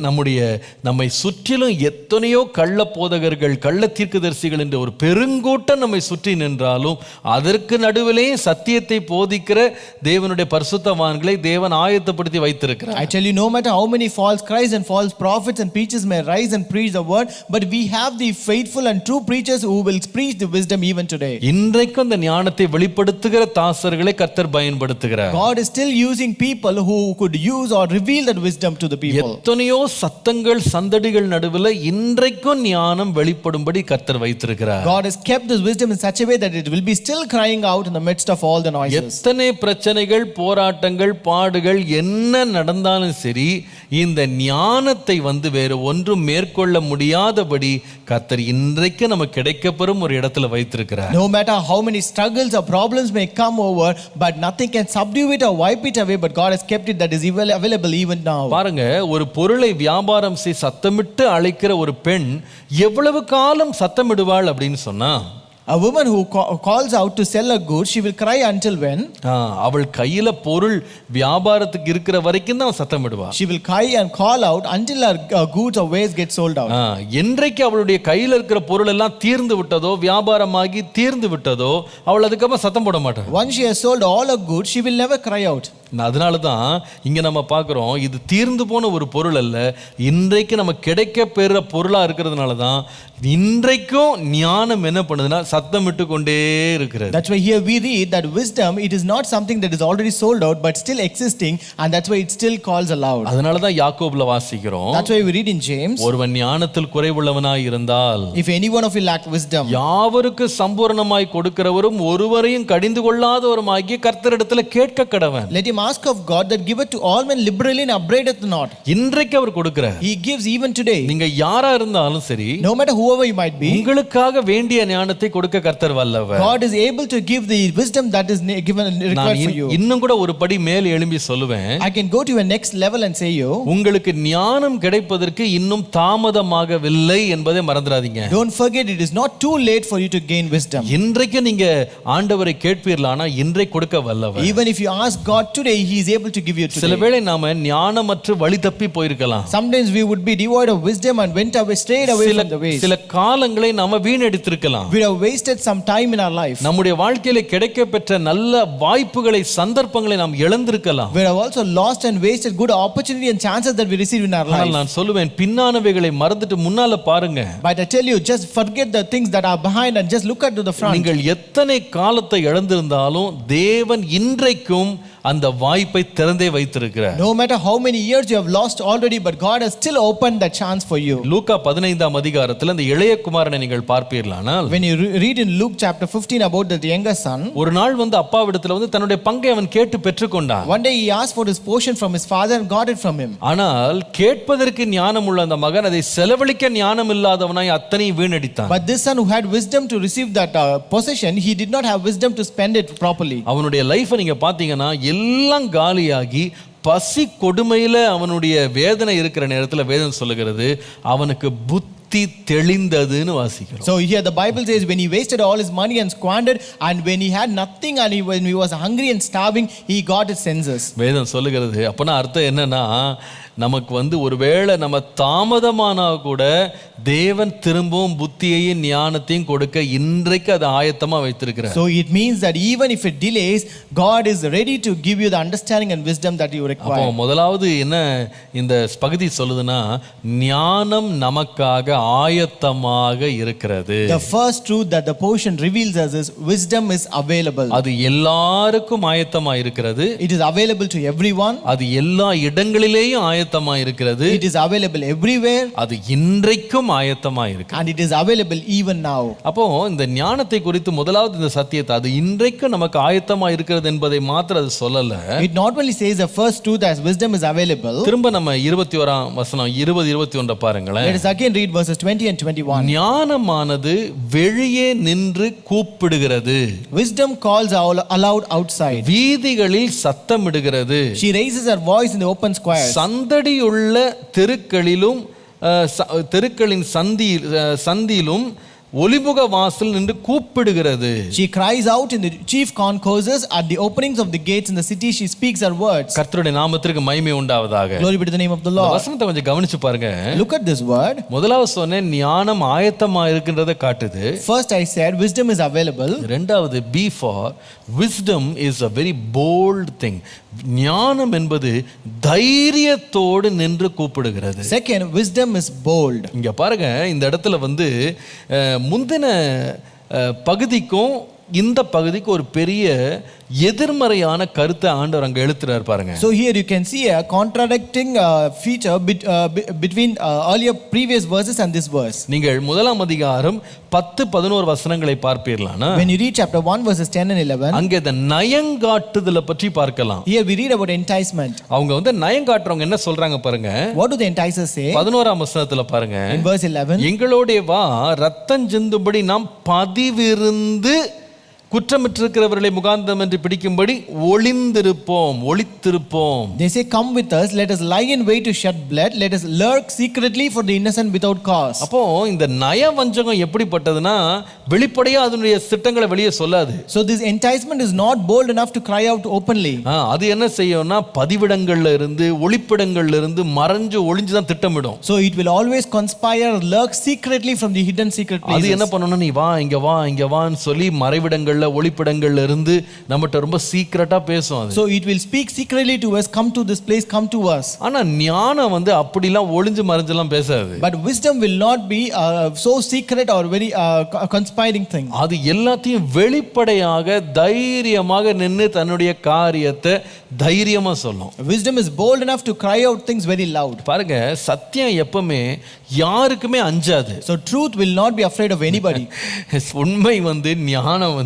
நம்மை சுற்றிலும் எத்தனையோ கள்ள போதகர்கள், கள்ள தீர்க்கதரிசிகள் என்ற ஒரு பெருங்கூட்டம் நம்மை சுற்றி நின்றாலும் அதற்கு நடுவிலே சத்தியத்தை போதிக்கிற தேவனுடைய பரிசுத்தவான்களை தேவன் ஆயத்தப்படுத்தி வைத்திருக்கிறார். I tell you, no matter how many false Christs and false prophets and preachers may rise and preach the word, but we have the faithful and true preachers who will preach the wisdom even today. இன்றைக்கும் அந்த ஞானத்தை வெளிப்படுத்துகிற தாசர்களை கர்த்தர் பயன்படுத்துகிறார். God is still using people who could use or reveal that wisdom to the people. எத்தனையோ சத்தங்கள் சந்தடிகள் நடுவில் இன்றைக்கும் ஞானம் வெளிப்படும்படி கர்த்தர் வைத்திருக்கிறார். God has kept this wisdom in such a way that it will be still crying out in the midst of all the noises. எத்தனை பிரச்சனைகள், போராட்டங்கள், பாடுகள் என்ன நடந்தாலும் சரி, இந்த ஞானத்தை வேறு ஒன்றும் மேற்கொள்ள முடியாதபடி கர்த்தர் இன்றைக்கு நமக்கு கிடைக்கப்பெறும் ஒரு இடத்துல வைத்திருக்கிறார். No matter how many struggles or problems may come over, but nothing can subdue it or wipe it away, but God has kept it that is available even now. பாருங்க, ஒரு பொருளை வியாபாரம் செய் சத்தமிட்டு அழைக்கிற ஒரு பெண் எவ்வளவு காலம் சத்தமிடுவாள் அப்படின்னு சொன்னா, a woman who calls out to sell a good, she will cry until when? அவள் கையில பொருள் வியாபாரத்துக்கு இருக்கிற வரைக்கும் தான் சத்தமிடுவா. She will cry and call out until her goods or wares get sold out. என்றைக்கு அவளுடைய கையில இருக்கிற பொருள் எல்லாம் தீர்ந்து விட்டதோ, வியாபாரமாகி தீர்ந்து விட்டதோ, அவள் அதுக்கப்புறம் சத்தம் போட மாட்டாள். Once she has sold all her goods, she will never cry out. அதனால தான் இங்க நம்ம பார்க்கிறோம், இது தீர்ந்து போன ஒரு பொருள் அல்ல, இன்றைக்கு நம்ம கிடைக்க பெற பொருளா இருக்கிறதுனால தான் இன்றைக்கும் ஞானம் என்ன பண்ணுதுன்னா சத்தமிட்டு கொண்டே இருக்கிறது. That's why here we read that wisdom, it is not something that is already sold out but still existing, and that's why it still calls aloud. அதனால தான் யாக்கோபுல வாசிக்கிறோம், that's why we read in James, ஒருவன் ஞானத்தில் குறைவுள்ளவனாய் இருந்தால், if any one of you lack wisdom, யாவருக்கு சம்பூர்ணமாய் கொடுக்கிறவரும் ஒருவரையும் கடிந்து கொள்ளாதவருமாகிய கர்த்தரிடத்தில் கேட்க கடவன். let him ask of God that giveth to all men liberally and upbraideth not. இன்றைக்கு அவர் கொடுக்கிறார். He gives even today. நீங்க யாரா இருந்தாலும் சரி, no matter who whoever you might be, உங்களுக்காக வேண்டிய ஞானத்தை கொடுக்க கர்த்தர் வல்லவர். God is able to give the wisdom that is given and required for you. இன்னும் கூட ஒரு படி மேல் எழும்பி சொல்லுவேன், I can go to a next level and say you, உங்களுக்கு ஞானம் கிடைப்பதற்கு இன்னும் தாமதமாகவில்லை என்பதை மறந்துடாதீங்க. don't forget it is not too late for you to gain wisdom. இன்றைக்கு நீங்க ஆண்டவரை கேட்பீர்களானா இன்றை கொடுக்க வல்லவர். Even if you ask God today, he is able to give you today. சில வேளை நாம ஞானமற்று வழி தப்பி போயிருக்கலாம். Sometimes we would be devoid of wisdom and went away, strayed away from the ways. சில காலங்களை நாம வீணடித்திருக்கலாம். We have wasted some time in our life. நம்முடைய வாழ்க்கையில கிடைக்கப்பெற்ற நல்ல வாய்ப்புகளை சந்தர்ப்பங்களை நாம் இழந்திருக்கலாம். We have also lost and wasted good opportunity and chances that we received in our life. நான் சொல்லுவேன், பின்னானவைகளை மறந்துட்டு முன்னால பாருங்க. But I tell you, just forget the things that are behind and just look at to the front. நீங்கள் எத்தனை காலத்தை இழந்திருந்தாலும் தேவன் இன்றைக்கும் அந்த வாய்ப்பை திறந்தே வைத்திருக்கிறார். No matter how many years you have lost already, but God has still opened that chance for you. லூக்கா 15ஆம் அதிகாரத்தில் அந்த இளைய குமாரனை நீங்கள் பார்ப்பீர்களானால், when you read in Luke chapter 15 about the younger son, ஒரு நாள் வந்து அப்பாவிடத்தில் வந்து தன்னுடைய பங்கை அவன் கேட்டு பெற்றுக்கொண்டான். one day he asked for his portion from his father and got it from him. ஆனால் கேட்பதற்கு ஞானம் உள்ள அந்த மகன் அதை செலவழிக்க ஞானம் இல்லாதவனாய் அத்தனையும் வீணடித்தான். But this son who had wisdom to receive that possession, he did not have wisdom to spend it properly. அவனுடைய லைஃபை நீங்க பாத்தீங்கன்னா எல்லாம் காலியாகி பசி கொடுமையில அவனுடைய வேதனை இருக்கிற நேரத்தில் வேதனை சொல்லுகிறது அவனுக்கு புத்தி தெளிந்ததுன்னு வாசிக்கிறோம். So here the Bible says when he wasted all his money and squandered, and when he had nothing and when he was hungry and starving, he got his senses. வேதம் சொல்லுகிறது. அப்பனா அர்த்தம் என்னன்னா, நமக்கு வந்து ஒருவேளை நம்ம தாமதமானா கூட தேவன் திரும்பவும் புத்தியையும் ஞானத்தையும் கொடுக்க இன்றைக்கு அது ஆயத்தமா வைத்திருக்கிறார். So it means that even if it delays, God is ready to give you the understanding and wisdom that you require. அப்போ முதலாவது என்ன இந்த பகுதி சொல்லுதுன்னா, ஞானம் நமக்காக ஆயத்தமாக இருக்கிறது. The first truth that the portion reveals us is wisdom is available. அது எல்லாருக்கும் ஆயத்தமா இருக்கிறது. It is available to everyone. அது எல்லா இடங்களிலேயும் ஆயத்தமா இருக்கிறது. It is available everywhere. அது இன்றைக்கும் ஆயத்தமா இருக்கு. And it is available even now. அப்போ இந்த ஞானத்தை குறித்து முதலாவது இந்த சத்தியத்தை அது இன்றைக்கும் நமக்கு ஆயத்தமா இருக்கிறது என்பதை மாத்திரம் அது சொல்லல. It not only says the first truth as wisdom is available. திரும்ப நம்ம 21ஆம் வசனம் 20-21 பாருங்களேன். Let us again read verses 20 and 21. ஞானமானது வெளியே நின்று கூப்பிடுகிறது. Wisdom calls aloud outside. வீதிகளில் சத்தமிடுகிறது. She raises her voice in the open squares. சந்தடியுள்ள தெருக்களிலும் தெருக்களின் சந்தியிலும் ஒலிமுக வாசல் நின்று கூப்பிடுகிறது. She cries out in the chief concourses, at the openings of the gates in the city she speaks her words. கர்த்தருடைய நாமத்திற்கு மகிமை உண்டாவதாக. Glory be to the name of the Lord. வசனத்தை கொஞ்சம் கவனிச்சு பாருங்க. Look at this word. முதலாவது சொன்னேன் ஞானம் ஆயத்தமா இருக்கின்றதை காட்டுது. First I said wisdom is available. இரண்டாவது B for wisdom is a very bold thing. ஞானம் என்பது தைரியத்தோடு நின்று கூப்பிடுகிறது. Second, wisdom is bold. இங்க பாருங்க, இந்த இடத்துல வந்து முந்தின பகுதிக்கும் இந்த பகுதிக்கு ஒரு பெரிய எதிர்மறையான கருத்தை ஆண்டவர் அங்க எழுத்துறார் பாருங்க. So here you can see a contradicting feature between earlier previous verses and this verse. நீங்கள் முதலாம் அதிகாரம் 10-11 வசனங்களை பார்ப்பீர்களானா, when you read chapter 1 verses 10 and 11, அங்கே இந்த நயங்காட்டுதலை பற்றி பார்க்கலாம். here we read about enticement. அவங்க வந்து நயங்காட்டுறவங்க என்ன சொல்றாங்க பாருங்க. What do the enticers say? 11ஆம் வசனத்துல பாருங்க. In verse 11, எங்களோடே வா, ரத்தம் சிந்தும்படி நாம் பதிவிருந்து குற்றமிட்டிருக்கிறவர்களை முகாந்தம் என்று பிடிக்கும்படி ஒளித்திருப்போம். They say, come with us, let us lie in wait to shed blood, let us lurk secretly for the innocent without cause. அப்போ இந்த நயவஞ்சகம் எப்படிப்பட்டதுன்னா, வெளிப்படையா அதனுடைய திட்டங்களை வெளியே சொல்லாது. So this enticement is not bold enough to cry out openly. அது என்ன செய்யும்னா, பதிவிடங்கள்ல இருந்து ஒளிப்பிடங்கள்ல இருந்து ஒளிஞ்சு தான் திட்டமிடும். So it will always conspire, lurk secretly from the hidden secret places. அது என்ன பண்ணணும்னா, நீ வா இங்க வான்னு சொல்லி மறைவிடங்கள் ஒளிப்பிடங்கள்ல இருந்து நம்மட்ட ரொம்ப சீக்ரெட்டா பேசும். So it will speak secretly to us, come to this place, come to us. ஆனா ஞானம் வந்து அப்படிலாம் ஒளிஞ்சு மறைஞ்செல்லாம் பேசாது. But wisdom will not be so secret or very conspiring thing. அது எல்லாத்தையும் வெளிப்படையாக தைரியமாக நின்னு தன்னுடைய காரியத்தை தைரியமா சொல்லும். Wisdom is bold enough to cry out things very loud. பாருங்க, சத்தியம் எப்பவுமே யாருக்குமே அஞ்சாது. So truth will not be afraid of anybody. உண்மை ஞானம்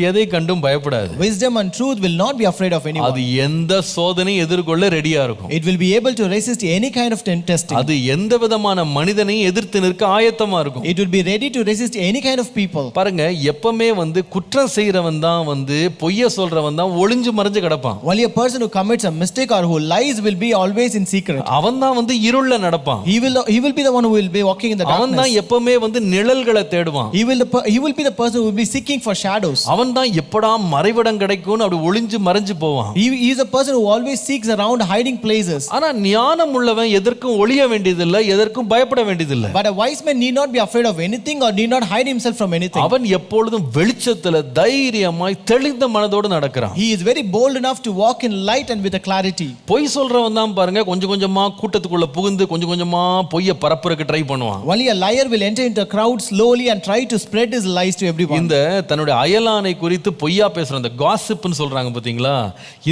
எதை கண்டும் பயப்படாது. Wisdom and truth will not be afraid of anyone. அது எந்த சோதனையும் எதிர்கொள்ள ரெடியா இருக்கும். It will be able to resist any kind of testing. அது எந்த விதமான மனிதனையும் எதிர்த்து நிற்க ஆயத்தமா இருக்கும். It will be ready to resist any kind of people. பாருங்க, எப்பமே குற்றம் செய்றவன் தான் பொய்ய சொல்றவன் தான் ஒளிஞ்சு மறைஞ்சு கிடப்பான். Only a person who commits a mistake or who lies will be always in secret. அவன் தான் இருள்ல நடப்பான். He will be the one who will be walking in the darkness. அவன் தான் எப்பமே நிழல்களை தேடுவான். He will be the person who will be seeking for shadows. அவன் தான் எப்படா மறைவிடம் கிடைக்கும்னு அப்படி ஒளிஞ்சு மறைஞ்சு போவான். He is a person who always seeks around hiding places. ஆனா ஞானம் உள்ளவன் எதற்கும் ஒளிய வேண்டியதில்லை, எதற்கும் பயப்பட வேண்டியதில்லை. But a wise man need not be afraid of anything or need not hide himself from anything. அவன் எப்பொழுதும் வெளிச்சத்துல தைரியமாய் தெளிந்த மனதோடு நடக்கிறான். He is very bold enough to walk in light and with a clarity. பொய் சொல்றவன் தான் பாருங்க கொஞ்சம் கொஞ்சமா கூட்டத்துக்குள்ள புகுந்து கொஞ்சம் கொஞ்சமா பொய்ய பரப்புறதுக்கு ட்ரை பண்ணுவான். Only a liar will enter into a crowd slowly and try to spread his lies to everyone. இந்த தன்னுடைய அயலானை குறித்து பொய்யா பேசுற அந்த காசிப்னு சொல்றாங்க பாத்தீங்களா,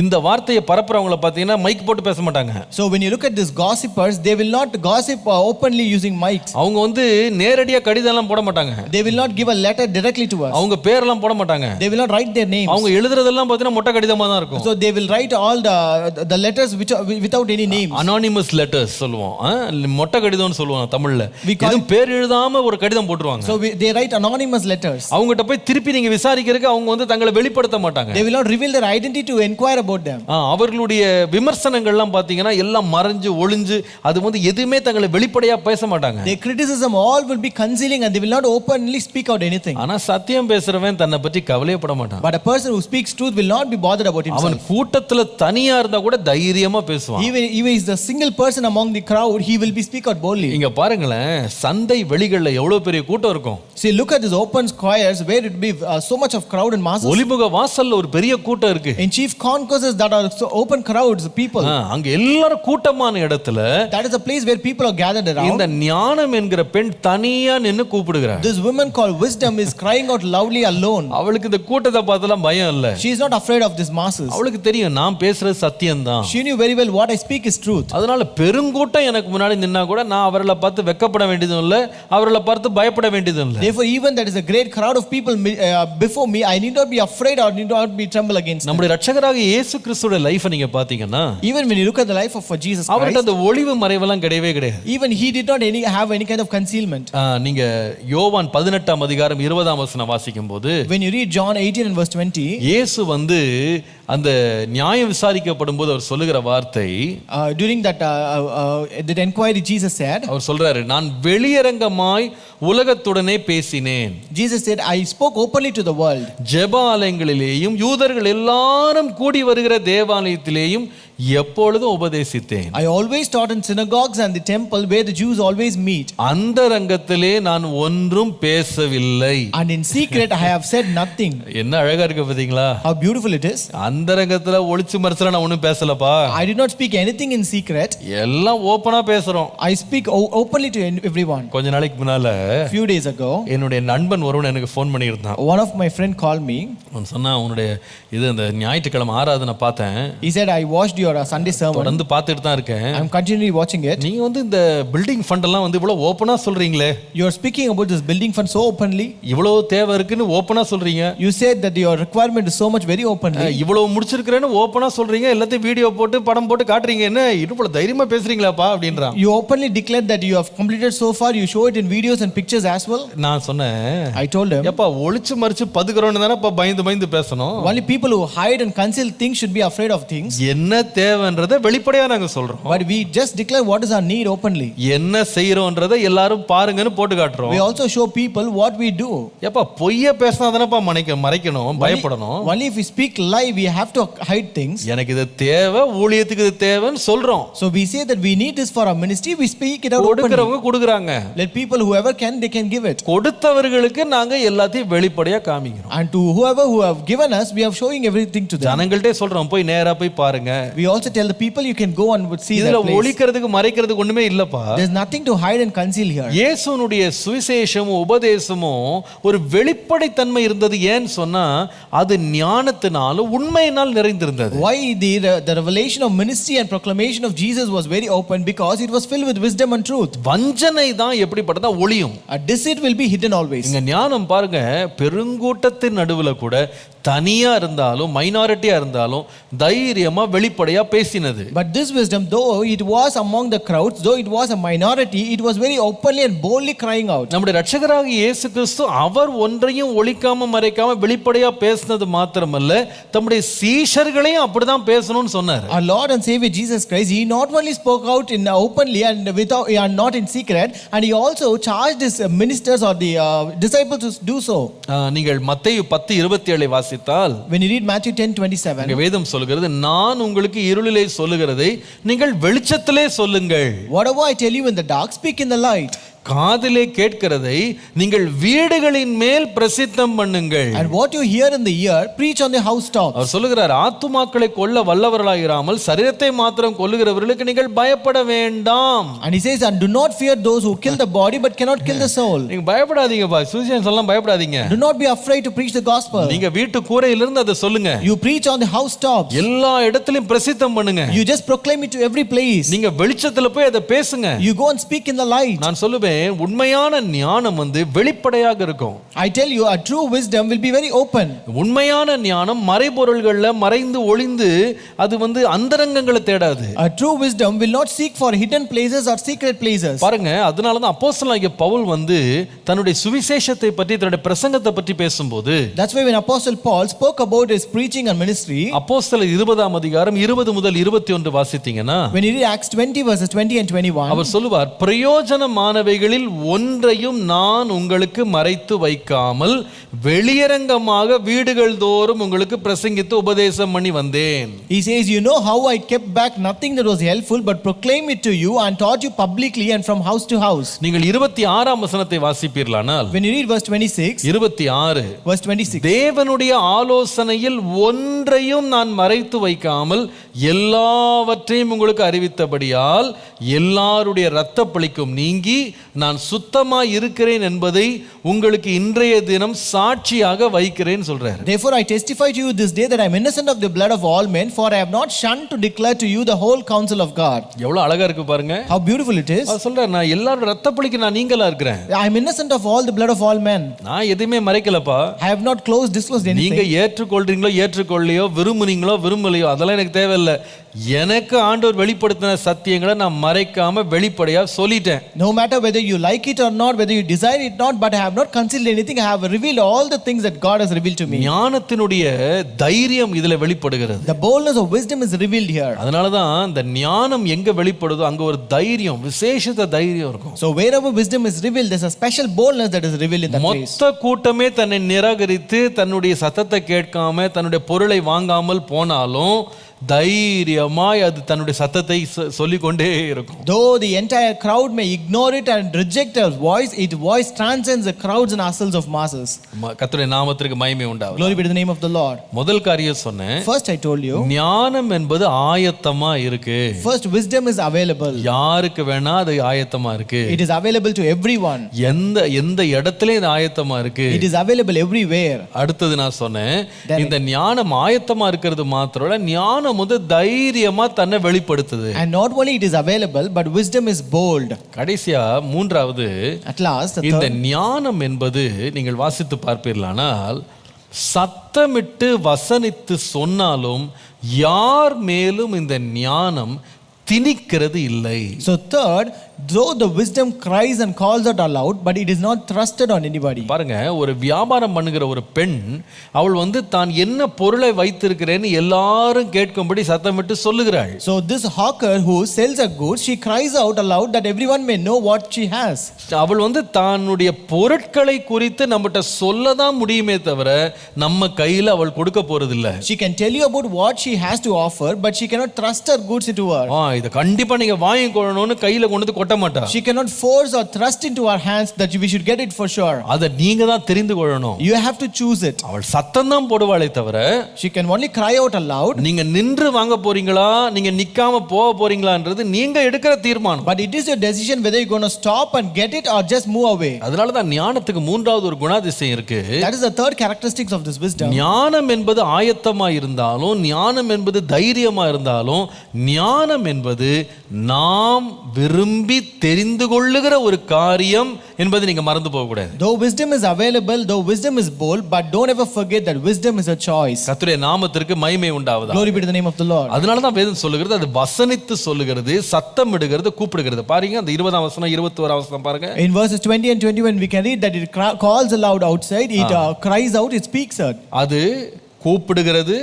இந்த வார்த்தையை பரப்புறவங்கள பாத்தீங்கன்னா மைக் போட்டு பேச மாட்டாங்க. So when you look at these gossipers, they will not gossip openly using mics. அவங்க நேரடியா கடிதம் எல்லாம் போட மாட்டாங்க. They will not give a letter directly to us. அவங்க பேரெல்லாம் போட மாட்டாங்க. They will not write their names. அவங்க எழுதுறதெல்லாம் பாத்தீங்கன்னா மொட்டை கடிதமா தான் இருக்கும். So they will write all the letters which are without any names. Anonymous letters சொல்லுவோம். மொட்டை கடிதம்னு சொல்லுவாங்க தமிழ்ல. எதுவும் பேர் எழுதாம ஒரு கடிதம் போட்டுருவாங்க. So they write anonymous letters. அவங்கட்ட போய் திருப்பி நீங்க விசாரிக்கிறதுக்கு அவங்க தங்களை வெளிப்படுத்த மாட்டாங்க. They will not reveal their identity to inquire about them. அவர்களுடைய விமர்சனங்கள்லாம் பாத்தீங்கன்னா எல்லாம் மறைஞ்சு ஒளிஞ்சு அது எதுவுமே தங்களை வெளிப்படையா பேச மாட்டாங்க. Their criticism all will be concealing and they will not openly speak out anything. ஆனா சத்தியம் பேசுறவன் தன்னை பற்றி கவலையப்பட மாட்டான். But a person who speaks truth will not be bothered about himself. அவன் கூட்டத்துல தனியா இருந்தா கூட தைரியமா பேசுவான். Even is the single person among the crowd, he will be speak out boldly. இங்க பாருங்களேன், சந்தை வெளிகள்ல எவ்வளவு பெரிய கூட்டம் இருக்கும். See, look at these open squares where it be so much of crowd and masses. ஒலிமுக வாசல்ல ஒரு பெரிய கூட்டம் இருக்கு. In chief concourses that are so open crowds people. அங்க எல்லாரும் கூட்டமான இடத்துல that is a place where people are gathered around. இந்த ஞானம் என்கிற பெண் தனியா நின்னு கூப்பிடுகிறார். This woman called wisdom is crying out loudly alone. அவளுக்கு இந்த கூட்டத்தை பார்த்தலாம் பயம் இல்ல. She is not afraid of this masses. அவளுக்கு தெரியும் நான் பேசுறது சத்தியம் தான். She knew very well what I speak is truth. அதனால பெருங்கூட்டம் எனக்கு முன்னாடி நின்னா கூட நான் அவர்களை பார்த்து வெட்கப்பட வேண்டியதும் இல்ல, அவர்களை பார்த்து பயப்பட வேண்டியதும் இல்ல. Therefore even that is a great crowd of people before me, I need not be afraid or need not be tremble against. நம்முடைய இரட்சகராக இயேசு கிறிஸ்துவோட லைஃபை நீங்க பாத்தீங்கன்னா, even when you look at the life of Jesus Christ, அவர்ட்ட அந்த ஒளிவு மறைவெல்லாம் கிடையவே கிடையாது. even he did not have any kind of concealment. நீங்க யோவான் 18 அதிகாரம் 20 வசனம் வாசிக்கும்போது, when you read John 18 and verse 20, இயேசு அந்த நியாயம் விசாரிக்கப்படும் போது அவர் சொல்லுகிற வார்த்தை, during that inquiry Jesus said, அவர் சொல்றாரு, நான் வெளியரங்கமாய் உலகத்துடனே பேசினேன். Jesus said, I spoke openly to the world. ஜெப ஆலயங்களிலேயும் யூதர்கள் எல்லாரும் கூடி வருகிற தேவாலயத்திலேயும் எப்பொழுதும் உபதேசித்தேன். I always taught in synagogues and the temple where the Jews always meet. அந்தரங்கத்திலே நான் ஒன்றும் பேசவில்லை. And in secret I have said nothing. என்ன அழகா இருக்கு பாத்தீங்களா? How beautiful it is. அந்தரங்கத்துல ஒளிச்சு மறைச்சல நான் ஒண்ணும் பேசலப்பா. I did not speak anything in secret. எல்லாம் ஓபனா பேசுறோம். I speak openly to everyone. கொஞ்ச நாளைக்கு முன்னால few days ago என்னுடைய நண்பன் ஒருவன் எனக்கு ஃபோன் பண்ணி இருந்தான். one of my friend called me. அவன் சொன்னா, உன்னுடைய இந்த ஞாயிற்றுக்கிழமை ஆராதனை பார்த்தேன். He said, I watched your Sunday sermon. தொடர்ந்து பார்த்துட்டு தான் இருக்கேன். I'm continually watching it. நீங்க இந்த பில்டிங் ஃபண்ட் எல்லாம் இவ்வளவு ஓபனா சொல்றீங்களே. You are speaking about this building fund so openly. இவ்வளவு தேவை இருக்குன்னு ஓபனா சொல்றீங்க. You said that your requirement is so much very openly. இவ்வளவு முடிச்சிருக்கேன்னு ஓபனா சொல்றீங்க. எல்லாத்தையும் வீடியோ போட்டு படம் போட்டு காட்டுறீங்க. என்ன இவ்வளவு தைரியமா பேசுறீங்களாப்பா அப்படின்றான். You openly declared that you have completed so far. You show it in videos and pictures as well. நான் சொன்னேன், I told him, எப்பா ஒளிச்சு மறைச்சு பதுக்குறோன்னு தானே பயந்து பேசணும். only people who hide and conceal things should be afraid of things. என்ன தேவைன்றதை வெளிப்படையா நாங்க சொல்றோம். But we just declare what is our need openly. என்ன செய்யறோம்ன்றதை எல்லாரும் பாருங்கன்னு போட்டு காட்டுறோம். We also show people what we do. எப்பா பொய்ய பேசினா தானப்பா மறைக்கணும், பயப்படணும். Only if we speak lie we have to hide things. எனக்கு இது தேவை, ஊழியத்துக்கு இது தேவைன்னு சொல்றோம். So we say that we need this for our ministry, we speak it out openly. கொடுக்கறவங்க கொடுக்குறாங்க. Let people whoever can they can give it. கொடுத்தவர்களுக்கு நாங்க எல்லாத்தையும் வெளிப்படையா காமிக்கிறோம். And to whoever who have given us we are showing everything to them. ஜனங்கள்ட்டே சொல்றோம், போய் நேரா போய் பாருங்க. We we also tell the people you can go and would see இதுல that place. ஒளிக்கிறதுக்கு மறைக்கிறதுக்கு ஒண்ணுமே இல்லப்பா. There's nothing to hide and conceal here. இயேசுனுடைய சுவிசேஷமும் உபதேசமும் ஒரு வெளிப்படைத்தன்மை இருந்தது. ஏன்னு சொன்னா அது ஞானத்தினாலும் உண்மையினால் நிறைந்திருந்தது. Why the revelation of ministry and proclamation of Jesus was very open? Because it was filled with wisdom and truth. வஞ்சனை தான் எப்படிப்பட்டதா ஒளியும். A deceit will be hidden always. இங்க ஞானம் பாருங்க, பெருங்கூட்டத்தின் நடுவுல கூட தனியா இருந்தாலும் மைனாரிட்டியா இருந்தாலும் தைரியமா வெளிப்படையா பேசினது. But this wisdom, though it was among the crowds, though it was a minority, it was very openly and boldly crying out. நம்முடைய இரட்சகராகிய இயேசு கிறிஸ்து அவர் ஒன்றையும் ஒளிக்காம மறைக்காம வெளிப்படையா பேசினது மாத்திரமல்ல, தம்முடைய சீஷர்களையும் அப்படிதான் பேசணும்னு சொன்னார். Our Lord and Savior Jesus Christ, he not only spoke out in openly and without and not in secret, and he also charged his ministers or the disciples to do so. நீங்கள் மத்தேயு 10:27 வாசித்தால், when you read Matthew 10:27, வேதம் சொல்கிறது, நான் உங்களுக்கு இருளிலே சொல்லுகிறதை நீங்கள் வெளிச்சத்திலே சொல்லுங்கள். whatever I tell you in the dark, speak in the light. காதிலே கேட்கிறதை நீங்கள் வீடுகளின் மேல் பிரசித்தம் பண்ணுங்கள். And what you hear in the ear, preach on the housetops. அவர் சொல்லுகிறார், ஆத்துமாக்களை கொல்ல வல்லவர்களாயிராமல் சரீரத்தை மாத்திரம் கொல்லுகிறவர்களுக்கு நீங்கள் பயப்பட வேண்டாம். And he says, and do not fear those who kill the body but cannot kill the soul. நீங்க பயப்படாதீங்கப்பா, சுவிசேஷம் சொல்லலாம், பயப்படாதீங்க. Do not be afraid to preach the gospel. நீங்க வீட்டு கூரையிலிருந்து அதை சொல்லுங்க. You preach on the housetops. எல்லா இடத்திலும் பிரசித்தம் பண்ணுங்க. You just proclaim it to every place. நீங்க வெளிச்சத்துல போய் அதை பேசுங்க. You go and speak in the light. நான் சொல்லுவேன், உண்மையான ஞானம் வெளிப்படையாக இருக்கும். I tell you, a true wisdom will be very open. உண்மையான ஞானம் மறைபொருள்கள்ல மறைந்து ஒளிந்து அது அந்தரங்கங்களை தேடாது. A true wisdom will not seek for hidden places or secret places. பாருங்க, அதனால தான் அப்போஸ்தலனாகிய பவுல் தன்னுடைய சுவிசேஷத்தை பற்றி தன்னுடைய பிரசங்கத்தை பற்றி பேசும்போது, that's why when Apostle Paul spoke about his preaching and ministry, அப்போஸ்தலர் 20ஆம் அதிகாரம் 20 முதல் 21 வாசித்தீங்கன்னா, when you read Acts 20 verses 20 and 21, அவர் சொல்லுவார், பிரயோஜனமானவைகளில் ஒன்றையும் நான் உங்களுக்கு மறைத்து வைக்காமல் வெளியரங்கமாக வீடுகள் தோறும் உங்களுக்கு பிரசங்கித்து உபதேசம் பண்ணி வந்தேன். He says, you know how I kept back nothing that was helpful but proclaimed it to you and taught you publicly and from house to house. நீங்கள் 26ஆம் வசனத்தை வாசிப்பீர்களானால், when you read verse 26, 26 verse 26, தேவனுடைய ஆலோசனையில் ஒன்றையும் நான் மறைத்து வைக்காமல் எல்லாவற்றையும் உங்களுக்கு அறிவித்தபடியால் எல்லாருடைய இரத்த பழிக்கும் நீங்கி நான் சுத்தமாய் இருக்கிறேன் என்பதை உங்களுக்கு இன்றைய தினம் சாட்சியாக வைக்கிறேன் சொல்றார். Therefore I testify to you this day that I am innocent of the blood of all men, for I have not shunned to declare to you the whole counsel of God. எவ்வளவு அழகா இருக்கு பாருங்க. How beautiful it is. அவர் சொல்றார், நான் எல்லாரோட இரத்த பழிக்கு நான் நீங்களா இருக்கிறேன். I am innocent of all the blood of all men. நான் எதுமே மறைக்கலப்பா. I have not disclosed anything. நீங்க ஏற்றுக்கொள்றீங்களோ ஏற்றுக்கொள்ளையோ விரும்புனீங்களோ விரும்பலையோ அதெல்லாம் எனக்கு தேவையில்லை. எனக்கு ஆண்டவர் வெளிப்படுத்தின சத்தியங்களை நான் மறைக்காம வெளிப்படையா சொல்லிட்டேன். No matter whether you like it or not, whether you desire it not, but I have not concealed anything. I have revealed all the things that God has revealed to me. ஞானத்தினுடைய தைரியம் இதுல வெளிப்படுகிறது. The boldness of wisdom is revealed here. அதனால தான் இந்த ஞானம் எங்க வெளிப்படுதோ அங்க ஒரு தைரியம், விசேஷித்த தைரியம் இருக்கும். So wherever wisdom is revealed, there's a special boldness that is revealed in that place. மொத்த கூட்டமே தன்னை நிராகரித்து தன்னுடைய சத்தத்தை கேட்காம தன்னுடைய பொருளை வாங்காமல் போனாலும் தைரியமாய் அது தன்னுடைய சத்தத்தை சொல்லிக்கொண்டே இருக்கும். Though the entire crowd may ignore it and reject her voice, its voice transcends the crowds and hustles of masses. கர்த்தருடைய நாமத்திற்கு மகிமை உண்டாவதாக. Glory be to the name of the Lord. முதல் காரியம் சொன்னேன். First I told you, ஞானம் என்பது ஆயத்தமா இருக்கு. first wisdom is available. யாருக்கு வேணா அது ஆயத்தமா இருக்கு. It is available to everyone. எந்த இடத்திலே இது ஆயத்தமா இருக்கு. It is available everywhere. அடுத்தது நான் சொன்னேன், இந்த ஞானம் ஆயத்தமா இருக்கிறது மாத்திரமல்ல, ஞானம் தைரியமா தன்னை வெளிப்படுத்துது. And not only it is available, but wisdom is bold. கடைசியா மூன்றாவது, at last இந்த ஞானம் என்பது நீங்கள் வாசித்து பார்ப்பீர்களானால் சத்தமிட்டு வசனித்து சொன்னாலும் யார் மேலும் இந்த ஞானம் திணிக்கிறது இல்லை. So third, though the wisdom cries and calls out aloud, but it is not thrusted on anybody. பாருங்க, ஒரு வியாபாரம் பண்ணுகிற ஒரு பெண் அவள் தான் என்ன பொருளை வைத்திருக்கிறேன்னு எல்லாரும் கேட்கும்படி சத்தமிட்டு சொல்லுகிறாள். So this hawker who sells a good, she cries out aloud that everyone may know what she has. அவள் தன்னுடைய பொருட்களை குறித்து நம்மகிட்ட சொல்லதான் முடியுமே தவிர நம்ம கையில அவள் கொடுக்க போறதில்லை. She can tell you about what she has to offer, but she cannot trust her goods into her. இத கண்டிப்பா நீங்க வாங்கிக்கொள்ளணும்னு கையில கொண்டு கொட்ட மாட்டா. She cannot force or thrust into our hands that we should get it for sure. அத நீங்க தான் தெரிந்து கொள்ளணும். You have to choose it. அவள் சத்தம் தான் போடுவாளே தவிர She can only cry out aloud. நீங்க நின்று வாங்க போறீங்களா நீங்க நிக்காம போக போறீங்களான்றது நீங்க எடுக்கிற தீர்மானம். But it is your decision whether you're going to stop and get it or just move away. அதனால தான் ஞானத்துக்கு மூன்றாவது ஒரு குணாதிசயம் இருக்கு. That is the third characteristics of this wisdom. ஞானம் என்பது ஆயத்தமா இருந்தாலும், ஞானம் என்பது தைரியமா இருந்தாலும், ஞானம் என்பது நாம் விரும்பி தெரிந்து கொள்ளுகிற ஒரு காரியம் என்பது நீங்க மறந்து போக கூடாது. Though wisdom is available, though wisdom is bold, but don't ever forget that wisdom is a choice. கர்த்தருடைய நாமத்திற்கு மகிமை உண்டாவதாக. Glory be to the name of the Lord. அதனால தான் வேதம் சொல்லுகிறது, அது வசனித்து சொல்லுகிறது, சத்தமிடுகிறது, கூப்பிடுகிறது. பாருங்க அந்த 20ஆம் வசனம் 21ஆம் வசனம் பாருங்க. In verses 20 and 21 we can read that it calls aloud outside, it cries out, it speaks out. அது கூப்பிடுகிறது,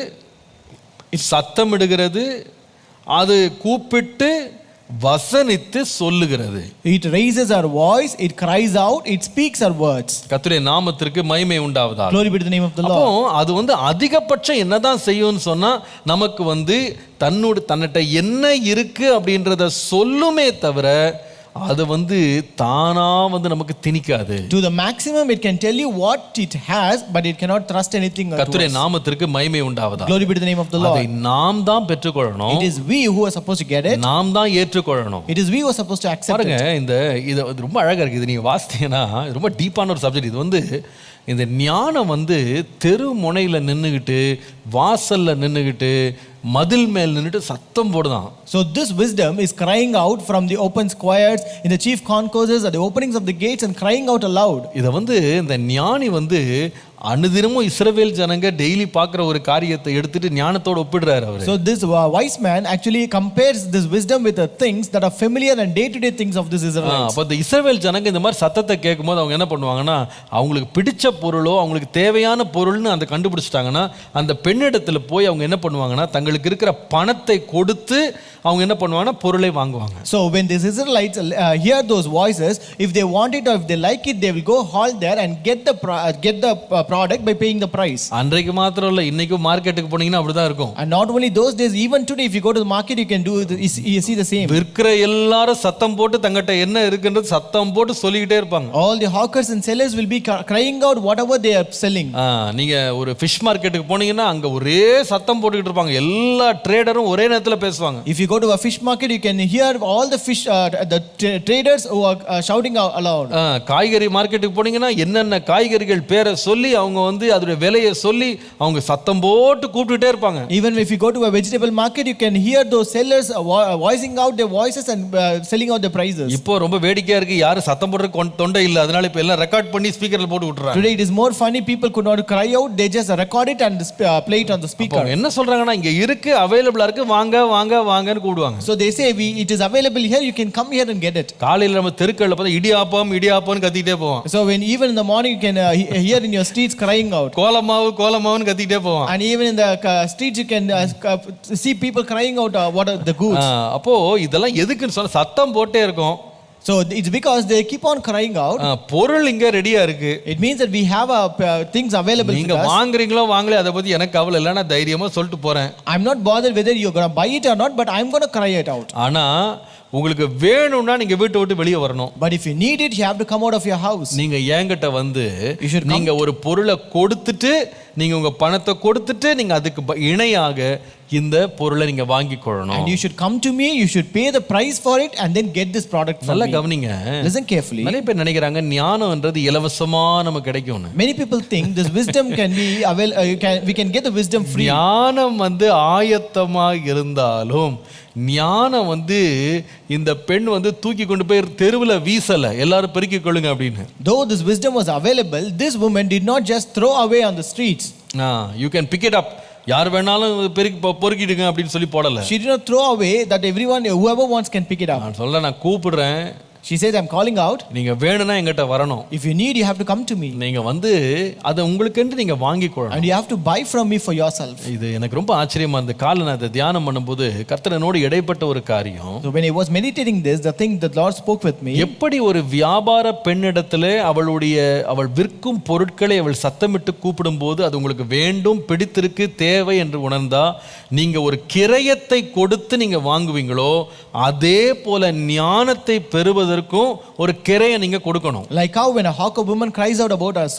சத்தமிடுகிறது, அது கூப்பிட்டு வசனித்து சொல்லுகிறது. It raises our voice, it cries out, it speaks our words. கர்த்தருடைய நாமத்திற்கு மகிமை உண்டாவதாக. Glory be to the name of the அப்போ Lord. அது அதிகபட்சம் என்னதான் செய்யும்னு சொன்னா நமக்கு தன்னிட்ட என்ன இருக்கு அப்படின்றத சொல்லுமே தவிர அது தானா நமக்கு திணிக்காது. To the maximum it can tell you what it has, but it cannot trust anything. கர்த்தருடைய நாமத்திற்கு மகிமை உண்டாவதாக. Glory be to the name of the Lord. அதை நாம் தான் பெற்றுக்கொள்ளணும். It is we who are supposed to get it. நாம் தான் ஏற்றுக்கொள்ளணும். It is we who are supposed to accept பாருங்க, it. இது ரொம்ப அழகா இருக்கு. இது நீங்க வாசித்தீங்கன்னா ரொம்ப டீப்பான ஒரு சப்ஜெக்ட். இது இந்த ஞானம் தெரு முனையில நின்னுகிட்டு, வாசல்ல நின்னுகிட்டு, மதில் மேல் நின்னுட்டு சத்தம் போடுதான். So this wisdom is crying out from the open squares, in the chief concourses, at the openings of the gates, and crying out aloud. இத இந்த ஞானி அனுதினமும் இஸ்ரவேல் ஜனங்க டெய்லி பார்க்குற ஒரு காரியத்தை எடுத்துட்டு ஞானத்தோட ஒப்பிடுறாரு அவர். So this wise man actually compares this wisdom with the things that are familiar and day-to-day things of this Israelites. அப்ப இந்த இஸ்ரவேல் ஜனங்க இந்த மாதிரி சத்தத்தை கேட்கும்போது அவங்க என்ன பண்ணுவாங்கன்னா, அவங்களுக்கு பிடிச்ச பொருளோ அவங்களுக்கு தேவையான பொருள்னு அந்த கண்டுபிடிச்சிட்டாங்கன்னா அந்த பெண்ணிடத்துல போய் அவங்க என்ன பண்ணுவாங்கன்னா, தங்களுக்கு இருக்கிற பணத்தை கொடுத்து அவங்க என்ன பண்ணுவாங்கன்னா பொருளை வாங்குவாங்க. So when these Israelites hear those voices, if they want it or if they like it, they will go halt there and get the product by paying the price. அன்றைக்கு மாத்திரம் இல்ல, இன்னைக்கும் மார்க்கெட்டுக்கு போனீங்கன்னா அப்படிதான் இருக்கும். And not only those days, even today if you go to the market you can you see the same. விற்கிற எல்லாரும் சத்தம் போட்டு தங்கட்ட என்ன இருக்குன்றது சத்தம் போட்டு சொல்லிக்கிட்டே இருப்பாங்க. All the hawkers and sellers will be crying out whatever they are selling. நீங்க ஒரு fish marketக்கு போனீங்கன்னா அங்க ஒரே சத்தம் போட்டுக்கிட்டு இருப்பாங்க. எல்லா ட்ரேடரும் ஒரே நேரத்துல பேசுவாங்க. If you go to a fish market you can hear all the fish traders who are shouting out aloud. காய்கறி மார்க்கெட்டுக்கு போனீங்கன்னா என்னென்ன காய்கறிகள் பேரை சொல்லி அவங்க அதோட விலையை சொல்லி அவங்க சத்தம் போட்டு கூப்பிட்டுட்டே இருப்பாங்க. Even if you go to a vegetable market you can hear those sellers voicing out their voices and selling out the prices. இப்போ ரொம்ப வேடிக்கையா இருக்கு, யாரும் சத்தம் போடுற தொண்டை இல்ல, அதனால இப்ப எல்லாம் ரெக்கார்ட் பண்ணி ஸ்பீக்கர்ல போட்டு விட்டுறாங்க. Today it is more funny, people could not cry out, they just record it and play it on the speaker. என்ன சொல்றாங்கன்னா, இங்க இருக்கு, அவேலபிளா இருக்கு, வாங்க வாங்க வாங்கன்னு கூடுவாங்க. So they say it is available here, you can come here and get it. காலையில நம்ம தெருக்கள்ல பார்த்தா இடியாப்பம் இடியாப்பம்னு கத்திட்டே போவோம். So when even in the morning you can hear in your streets crying out. Kolamaavu கோலமாவுன்னு கத்திட்டே போவோம். And even in the streets you can see people crying out what are the goods. அப்போ இதெல்லாம் எதுக்குன்னு சொன்னா சத்தம் போட்டே இருக்கும். So it's because they keep on crying out. பொருள் இங்க ரெடியா இருக்கு. It means that we have things available. நீங்க வாங்குறீங்களோ வாங்கல அத பத்தி எனக்கு கவலை இல்ல, நான் தைரியமா சொல்லிட்டு போறேன். I'm not bothered whether you're going to buy it or not, but I'm going to cry it out. ஆனா உங்களுக்கு வேணும்னா நீங்க வீட்டை விட்டு வெளியே வரணும். But if you need it you have to come out of your house. நீங்க என்கிட்ட நீங்க ஒரு பொருளை கொடுத்துட்டு நீங்க உங்க பணத்தை கொடுத்துட்டு நீங்க அதுக்கு இணையாக இந்த பொருளை நீங்க வாங்கிக் கொள்ளணும். And you should come to me, you should pay the price for it and then get this product from me. நல்லா கவனிங்க. Listen carefully. நிறைய பேர் நினைக்கிறாங்க ஞானம்ன்றது இலவசமா நமக்கு கிடைக்கும்னு. Many people think this wisdom can be we can get the wisdom free. ஞானம் ஆயத்தமா இருந்தாலும் ஞானம் இந்த பெண் தூக்கி கொண்டு போய் தெருவுல வீசல, எல்லாரும் பெருக்கிக் கொள்ளுங்க அப்படின்னு. Though this wisdom was available, this woman did not just throw away on the streets. You can pick it up, யார் வேணாலும் பொறுக்கிடுங்க அப்படின்னு சொல்லி போடல. She did not throw away that everyone, whoever wants can pick it up. நான் கூப்பிடுறேன், She says, I'm calling out. நீங்க வேணும்னா என்கிட்ட வரணும். If you need, you have to come to me. நீங்க வந்து அதை உங்களுக்கென்று நீங்க வாங்கிக்கொள்ளணும். And you have to buy from me for yourself. இது எனக்கு ரொம்ப ஆச்சரியமா அந்த காலை நான் அதை தியானம் பண்ணும்போது கர்த்தர் என்னோடு இடைப்பட்ட ஒரு காரியம். So when I was meditating this, the thing that Lord spoke with me. எப்படி ஒரு வியாபார பெண்ணிடத்திலே அவள் விற்கும் பொருட்களை அவள் சத்தமிட்டு கூப்பிடும்போது அது உங்களுக்கு வேண்டும், பிடித்திருக்கு, தேவை என்று உணர்ந்தா நீங்க ஒரு கிரயத்தை கொடுத்து நீங்க வாங்குவீங்களோ அதே போல ஞானத்தை பெறுவதற்கும் ஒரு கிரையை நீங்க கொடுக்கணும். Like how when a hawker woman cries out about our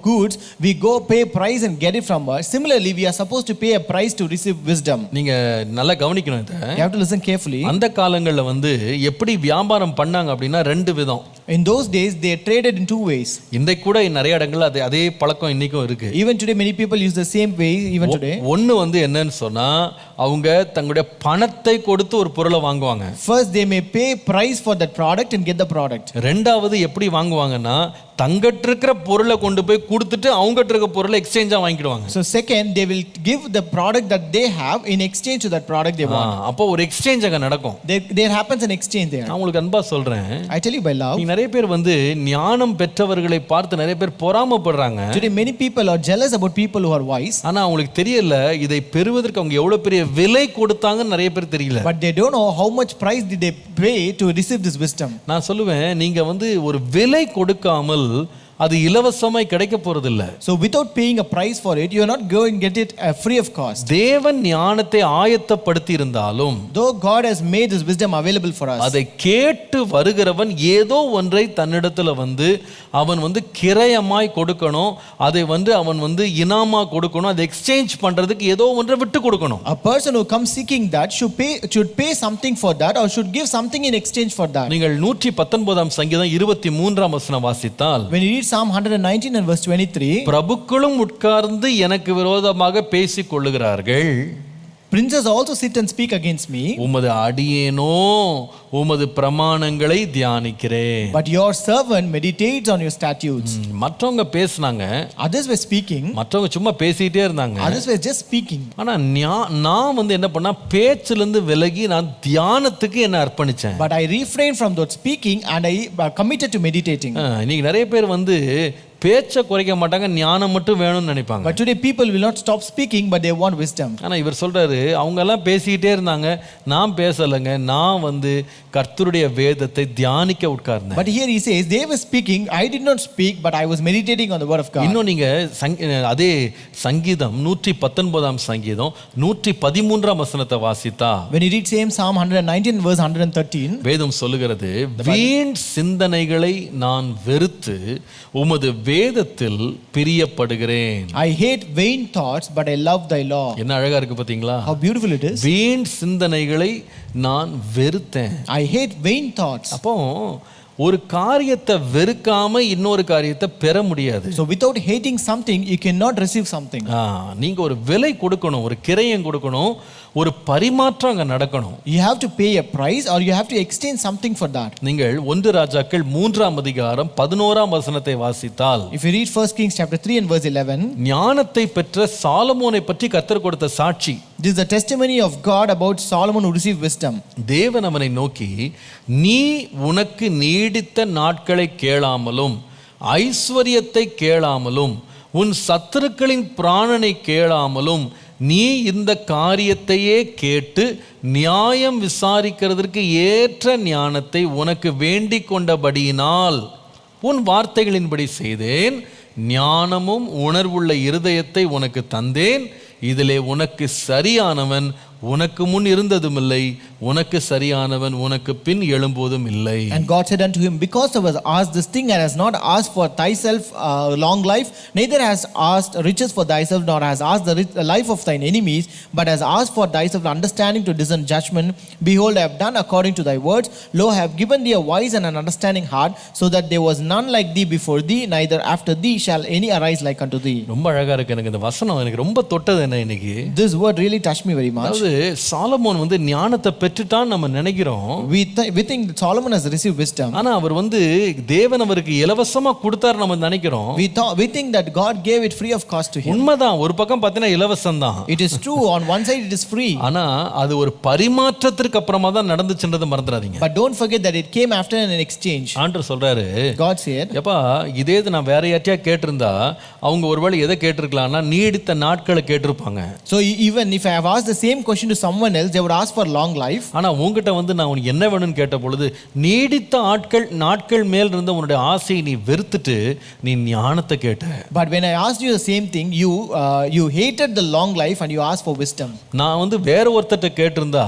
goods, we go pay price and get it from her. Similarly, we are supposed to pay a price to receive wisdom. நீங்க நல்லா கவனிக்கணும் இத. You have to listen carefully. அந்த காலங்கள்ல வந்து எப்படி வியாபாரம் பண்ணாங்க அப்படின்னா ரெண்டு விதம். In those days, they traded in two ways. இன்றைக்கு கூட நிறைய இடங்கள்ல அதே பழக்கம் இன்னைக்கும் இருக்கு. Even today, many people use the same way. Even today. ஒன்னு வந்து என்னன்னு சொன்னா அவங்க தங்களுடைய பணத்தை கொடுத்து ஒரு பொருளை வாங்குவாங்க. First, they may pay price for that product and get the product. ரெண்டாவது எப்படி வாங்குவாங்கன்னா தங்கிட்ட இருக்கிற பொருளை கொண்டு போய் கொடுத்துட்டு அவங்ககிட்ட இருக்கிற பொருளை எக்ஸ்சேஞ்சா வாங்கிடுவாங்க. So second, they will give the product that they have in exchange to that product they want. அப்போ ஒரு எக்ஸ்சேஞ்ச் அங்க நடக்கும். There happens an exchange there. நான் உங்களுக்கு அன்பா சொல்றேன். I tell you by love. நிறைய பேர் வந்து ஞானம் பெற்றவர்களை பார்த்து நிறைய பேர் பொறாமைப்படுறாங்க. Today many people are jealous about people who are wise. ஆனா அவங்களுக்கு தெரியல இதை பெறுவதற்கு அவங்க எவ்வளவு பெரிய விலை கொடுத்தாங்கன்னு நிறைய பேர் தெரியல. But they don't know how much price did they pay to receive this wisdom. நான் சொல்லுவேன் நீங்க வந்து ஒரு விலை கொடுக்காமல் அது இலவசமாய் கிடைக்க போறதில்லை. So without paying a price for it, you are not going to get it free of cost. தேவன் ஞானத்தை ஆயத்தப்படுத்தி இருந்தாலும் though God has made this wisdom available for us, அதை கேட்டு வருகிறவன் ஏதோ ஒன்றை தன்னிடத்துல வந்து அவன் வந்து கிரயமாய் கொடுக்கணும், அதை வந்து அவன் வந்து இனாமா கொடுக்கணும், அதை எக்ஸ்சேஞ்ச் பண்றதுக்கு ஏதோ ஒன்றை விட்டு கொடுக்கணும். A person who comes seeking that should pay something for that or should give something in exchange for that. நீங்கள் 119 சங்கீதம் 23 வசனம் வாசித்தால் when you read Psalm 119 and verse 23, பிரபுக்களும் உட்கார்ந்து எனக்கு விரோதமாக பேசிக் கொள்ளுகிறார்கள், princes also sit and speak against me, உமது அடியேனோ உமது பிரமாணங்களை தியானிக்கிறேன். but your servant meditates on your statutes. மற்றவங்க பேசுனாங்க, others were speaking, மற்றவங்க சும்மா பேசிட்டே இருந்தாங்க, others were just speaking. ஆனா நான் வந்து என்ன பண்ணா பேச்சில இருந்து விலகி நான் தியானத்துக்கு என்ன அர்ப்பணிச்சேன். But I refrained from that speaking and I committed to meditating. இன்னைக்கு நிறைய பேர் வந்து பேச்சை குறைக்க மாட்டாங்க, ஞானம் மட்டும் வேணும்னு நினைப்பாங்க. But today people will not stop speaking but they want wisdom. ஆனா இவர் சொல்றாரு அவங்க எல்லாம் பேசிக்கிட்டே இருந்தாங்க, நான் பேசலைங்க, நான் வந்து கர்த்தருடைய வேதத்தை தியானிக்க உட்கார்ந்தேன். But here he says they were speaking, I did not speak but I was meditating on the word of God. இன்னும் நீங்க அதே சங்கீதம் 119 சங்கீதம் 113 வசனத்தை வாசித்தா, when you read same Psalm 119 verse 113, வேதம் சொல்லுகிறது, வீண் சிந்தனைகளை நான் வெறுத்து உமது வேதத்தில் பிரியப்படுகிறேன். I hate vain thoughts but I love thy law. என்ன அழகா இருக்கு பாத்தீங்களா? How beautiful it is. வீண் சிந்தனைகளை நான் வெறுத்தேன். I hate vain thoughts. அப்போ ஒரு காரியத்தை வெறுக்காம இன்னொரு காரியத்தை பெற முடியாது. So without hating something you cannot receive something. நீங்க ஒரு விலை கொடுக்கணும், ஒரு கிரயம் கொடுக்கணும், ஒரு பரிமாற்றம் அங்க நடக்கணும். You have to pay a price or you have to exchange something for that. நீங்கள் 1 ராஜாக்கள் 3 அதிகாரம் 11 வசனத்தை வாசித்தால், if you read 1 Kings chapter 3 and verse 11, ஞானத்தை பெற்ற சாலமோனை பற்றி கர்த்தர் கொடுத்த சாட்சி. this is the testimony of God about Solomon who received wisdom. தேவன் அவனை நோக்கி, நீ உனக்கு நீடித்த நாட்களை கேளாமலும் ஐஸ்வர்யத்தை கேளாமலும் உன் சத்துருக்களின் பிராணனை கேளாமலும் நீ இந்த காரியத்தையே கேட்டு நியாயம் விசாரிக்கிறதற்கு ஏற்ற ஞானத்தை உனக்கு வேண்டிக் கொண்டபடியினால் உன் வார்த்தைகளின்படி செய்தேன், ஞானமும் உணர்வுள்ள இருதயத்தை உனக்கு தந்தேன், இதிலே உனக்கு சரியானவன் உனக்கு முன் இருந்ததும் இல்லை, உனக்கு சரியானவன் உனக்கு பின் எழும்போதும் இல்லை. And God said unto him, because thou hast asked this thing and hast not asked for thyself long life, neither hast asked riches for thyself, nor hast asked the life of thine enemies, but hast asked for thyself understanding to discern judgment. Behold, I have done according to thy words. Lo, I have given thee a wise and an understanding heart, so that there was none like thee before thee, neither after thee shall any arise like unto thee. ரொம்ப அழகா இருக்கு. எனக்கு இந்த வசனம் எனக்கு ரொம்ப தொட்டது என்ன இன்னைக்கு. This word really touched me very much. Solomon வந்து ஞானத்தை பெற்றுட்டான்னு நம்ம நினைக்கிறோம். We think that Solomon has received wisdom. ஆனா அவர் வந்து தேவன் அவருக்கு இலவசமா கொடுத்தாரு நம்ம நினைக்கிறோம். We think that God gave it free of cost to him. உண்மைதான், ஒரு பக்கம் பார்த்தீங்கன்னா இலவசம் தான். It is true, on one side it is free. ஆனா அது ஒரு பரிமாற்றத்திற்கு அப்புறமா தான் நடந்துச்சுன்றதை மறந்துடாதீங்க. But don't forget that it came after an exchange. ஆண்டவர் சொல்றாரு, God said, எப்பா இதே இது நான் வேற யார்ட்டையா கேட்டிருந்தா அவங்க ஒருவேளை எதை கேட்டிருக்கலாம்னா நீடித்த நாட்களை கேட்டிருப்பாங்க. So even if I have asked the same question to someone else, they would ask for long life. ஆனா உங்ககிட்ட வந்து நான் உனக்கு என்ன வேணும்னு கேட்ட பொழுது நீடித்த நாட்கள் மேல் இருந்த உன்னுடைய ஆசையை நீ வெறுத்துட்டு நீ ஞானத்தை கேட்ட. But when I asked you the same thing, you hated the long life and you asked for wisdom. நான் வந்து வேற ஒருத்தட்ட கேட்டிருந்தா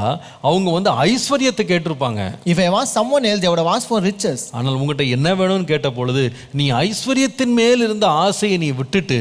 அவங்க வந்து ஐஸ்வர்யத்தை கேட்டிருப்பாங்க. If I asked someone else, they would have asked for riches. ஆனால் உங்ககிட்ட என்ன வேணும்னு கேட்ட பொழுது நீ ஐஸ்வர்யத்தின் மேல் இருந்த ஆசையை நீ விட்டுட்டு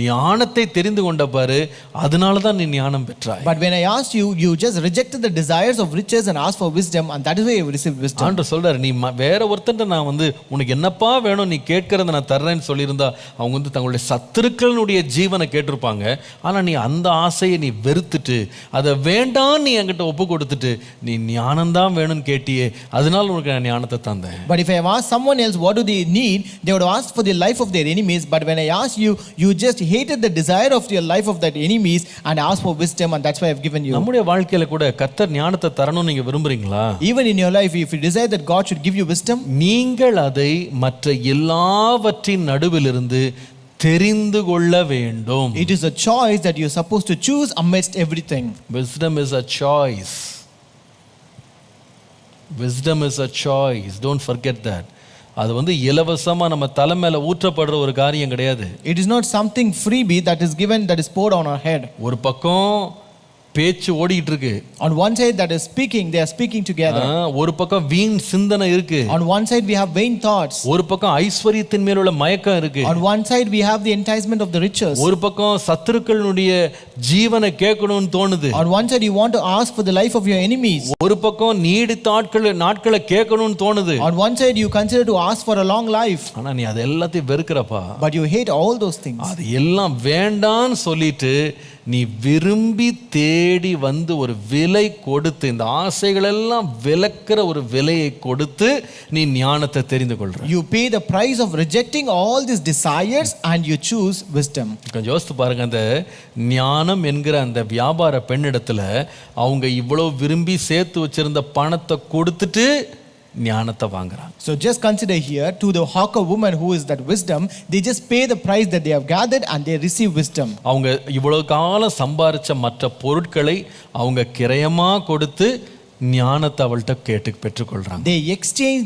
ஞானத்தை தெரிந்து கொண்ட பாரு, அதனால தான் நீ ஞானம் பெற்றாய். But when I asked you, you just rejected the desires of riches and asked for wisdom, and that is why you received wisdom. ஆண்டவர் சொல்றாரு, நீ வேற ஒருத்தன்ட்ட நான் வந்து உனக்கு என்னப்பா வேணும் நீ கேட்கறத நான் தர்றேன்னு சொல்லியிருந்தா அவங்க வந்து தங்களுடைய சத்துருக்களுடைய ஜீவனை கேட்டிருப்பாங்க. ஆனா நீ அந்த ஆசையை நீ வெறுத்துட்டு அதை வேண்டாம் நீ என்கிட்ட ஒப்பு கொடுத்துட்டு நீ ஞானம்தான் வேணும்னு கேட்டியே, அதனால உனக்கு நான் ஞானத்தை தந்தேன். But if I have asked someone else what do they need, they would have asked for the life of their enemies. But when I asked you, you just hated the desire of your life of that enemies and asked for wisdom, and that's why I have given you. நம்முடைய வாழ்க்கையில கூட கர்த்தர் ஞானத்தை தரணும்னு நீங்க விரும்புறீங்களா? Even in your life, if you desire that God should give you wisdom, நீங்கள் அதை மற்ற எல்லாவற்றின் நடுவிலிருந்து தெரிந்து கொள்ள வேண்டும். it is a choice that you're supposed to choose amidst everything. Wisdom is a choice. Wisdom is a choice. Don't forget that. அது வந்து இலவசமா நம்ம தலை மேல ஊற்றப்படுற ஒரு காரியம் கிடையாது. It is not something freebie that is given, that is poured on our head. ஒரு பக்கம் பேச்சு ஓடிட்டு இருக்கு. On one side that is speaking, they are speaking together. ஒரு பக்கம் வீண் சிந்தனை இருக்கு. On one side we have vain thoughts. ஒரு பக்கம் ஐஸ்வரியத்தின் மேல் உள்ள மயக்கம் இருக்கு. On one side we have the enticement of the riches. ஒரு பக்கம் சத்துருக்களுடைய ஜீவனை கேட்கணும்னு தோணுது. On one side you want to ask for the life of your enemies. ஒரு பக்கம் நீடித்த நாட்களை கேட்கணும்னு தோணுது. On one side you consider to ask for a long life. ஆனா நீ அது எல்லாத்தையும் வெறுக்கறப்பா. But you hate all those things. அது எல்லாம் வேண்டான்னு சொல்லிட்டு நீ விரும்பி தேடி வந்து ஒரு விலை கொடுத்து இந்த ஆசைகள் எல்லாம் விலக்கிற ஒரு விலையை கொடுத்து நீ ஞானத்தை தெரிந்து கொள்ற. You pay the price of rejecting all these desires and you choose wisdom. கொஞ்சம் யோசித்து பாருங்க, அந்த ஞானம் என்கிற அந்த வியாபார பெண்ணிடத்துல அவங்க இவ்வளவு விரும்பி சேர்த்து வச்சிருந்த பணத்தை கொடுத்துட்டு ஞானத்தை வாங்குறாங்க. So just consider here, to the hawker woman who is that wisdom, they just pay the price that they have gathered and they receive wisdom. அவங்க இவ்வளவு காலம் சம்பாரிச்ச மற்ற பொருட்களை அவங்க கிரயமா கொடுத்து ஞானத்தை அவள்கிட்ட கேட்டு பெற்றுக்கொள்றாங்க. They exchange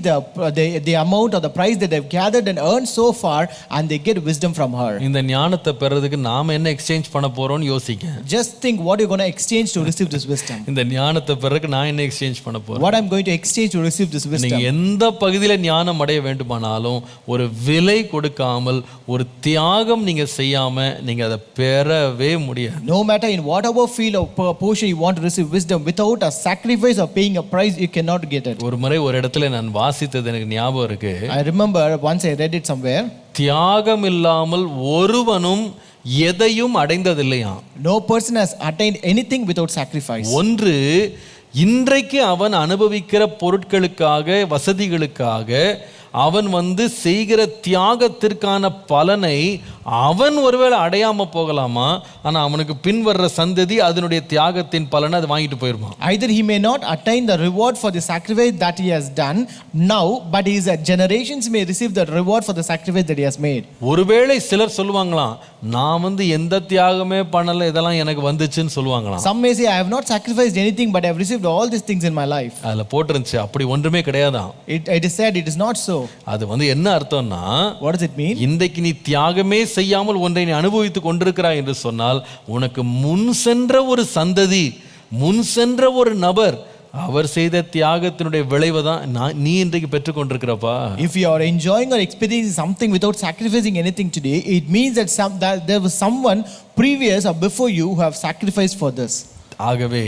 the amount or the price that they've gathered and earned so far, and they get wisdom from her. இந்த ஞானத்தை பெறதுக்கு நாம என்ன எக்ஸ்சேஞ்ச் பண்ண போறோம்னு யோசிங்க. Just think what you're going to exchange to receive this wisdom. இந்த ஞானத்தை பெறதுக்கு நான் என்ன எக்ஸ்சேஞ்ச் பண்ண போறேன்? What I'm going to exchange to receive this wisdom. நீங்க எந்த பகுதியில ஞானம் அடைய வேண்டுமானாலும் ஒரு விலை கொடுக்காமல் ஒரு தியாகம் நீங்க செய்யாம நீங்க அதை பெறவே முடியாது. No matter in whatever field or portion you want to receive wisdom, without a sacrifice or paying a price, you cannot get it. ஒரு முறை ஒரு இடத்துல நான் வாசித்தது எனக்கு ஞாபகம் இருக்கு. I remember once I read it somewhere. தியாகம் இல்லாமல் ஒருவனும் எதையும் அடைந்ததில்லையா. No person has attained anything without sacrifice. ஒன்று, இன்றைக்கு அவன் அனுபவிக்கிற பொருட்களுக்காக வசதிகளுக்காக அவன் வந்து செய்கிற தியாகத்திற்கான பலனை அவன் ஒருவேளை அடையாம போகலாமா, ஆனா அவனுக்கு பின் வர்ற சந்ததி அதனுடைய தியாகத்தின் பலனை அதை வாங்கிட்டு போயிருமா. Either he may not attain the reward for the sacrifice that he has done now, but his generations may receive the reward for the sacrifice that he has made. ஒருவேளை சிலர் சொல்லுவாங்களாம், நான் வந்து எந்த தியாகமே பண்ணல இதெல்லாம் எனக்கு வந்துச்சுன்னு சொல்லுவாங்களாம். Some may say I have not sacrificed anything but I have received all these things in my life. அதுல போட்டுருந்துச்சு அப்படி ஒன்றுமே கிடையாதான். It is said it is not so. அது வந்து என்ன அர்த்தம்னா, What does it mean? இன்றைக்கு நீ தியாகமே செய்யாமல் ஒன்றை நீ அனுபவித்துக் கொண்டிருக்கிறாய் என்று சொன்னால் உனக்கு முன் சென்ற ஒரு சந்ததி, முன் சென்ற ஒரு நபர் அவர் செய்த தியாகத்தினுடைய விளைவை தான் நீ இன்றைக்கு பெற்றுக்கொண்டிருக்கிறப்பா. If you are enjoying or experiencing something without sacrificing anything today, it means that there was someone previous or before you who have sacrificed for this. ஆகவே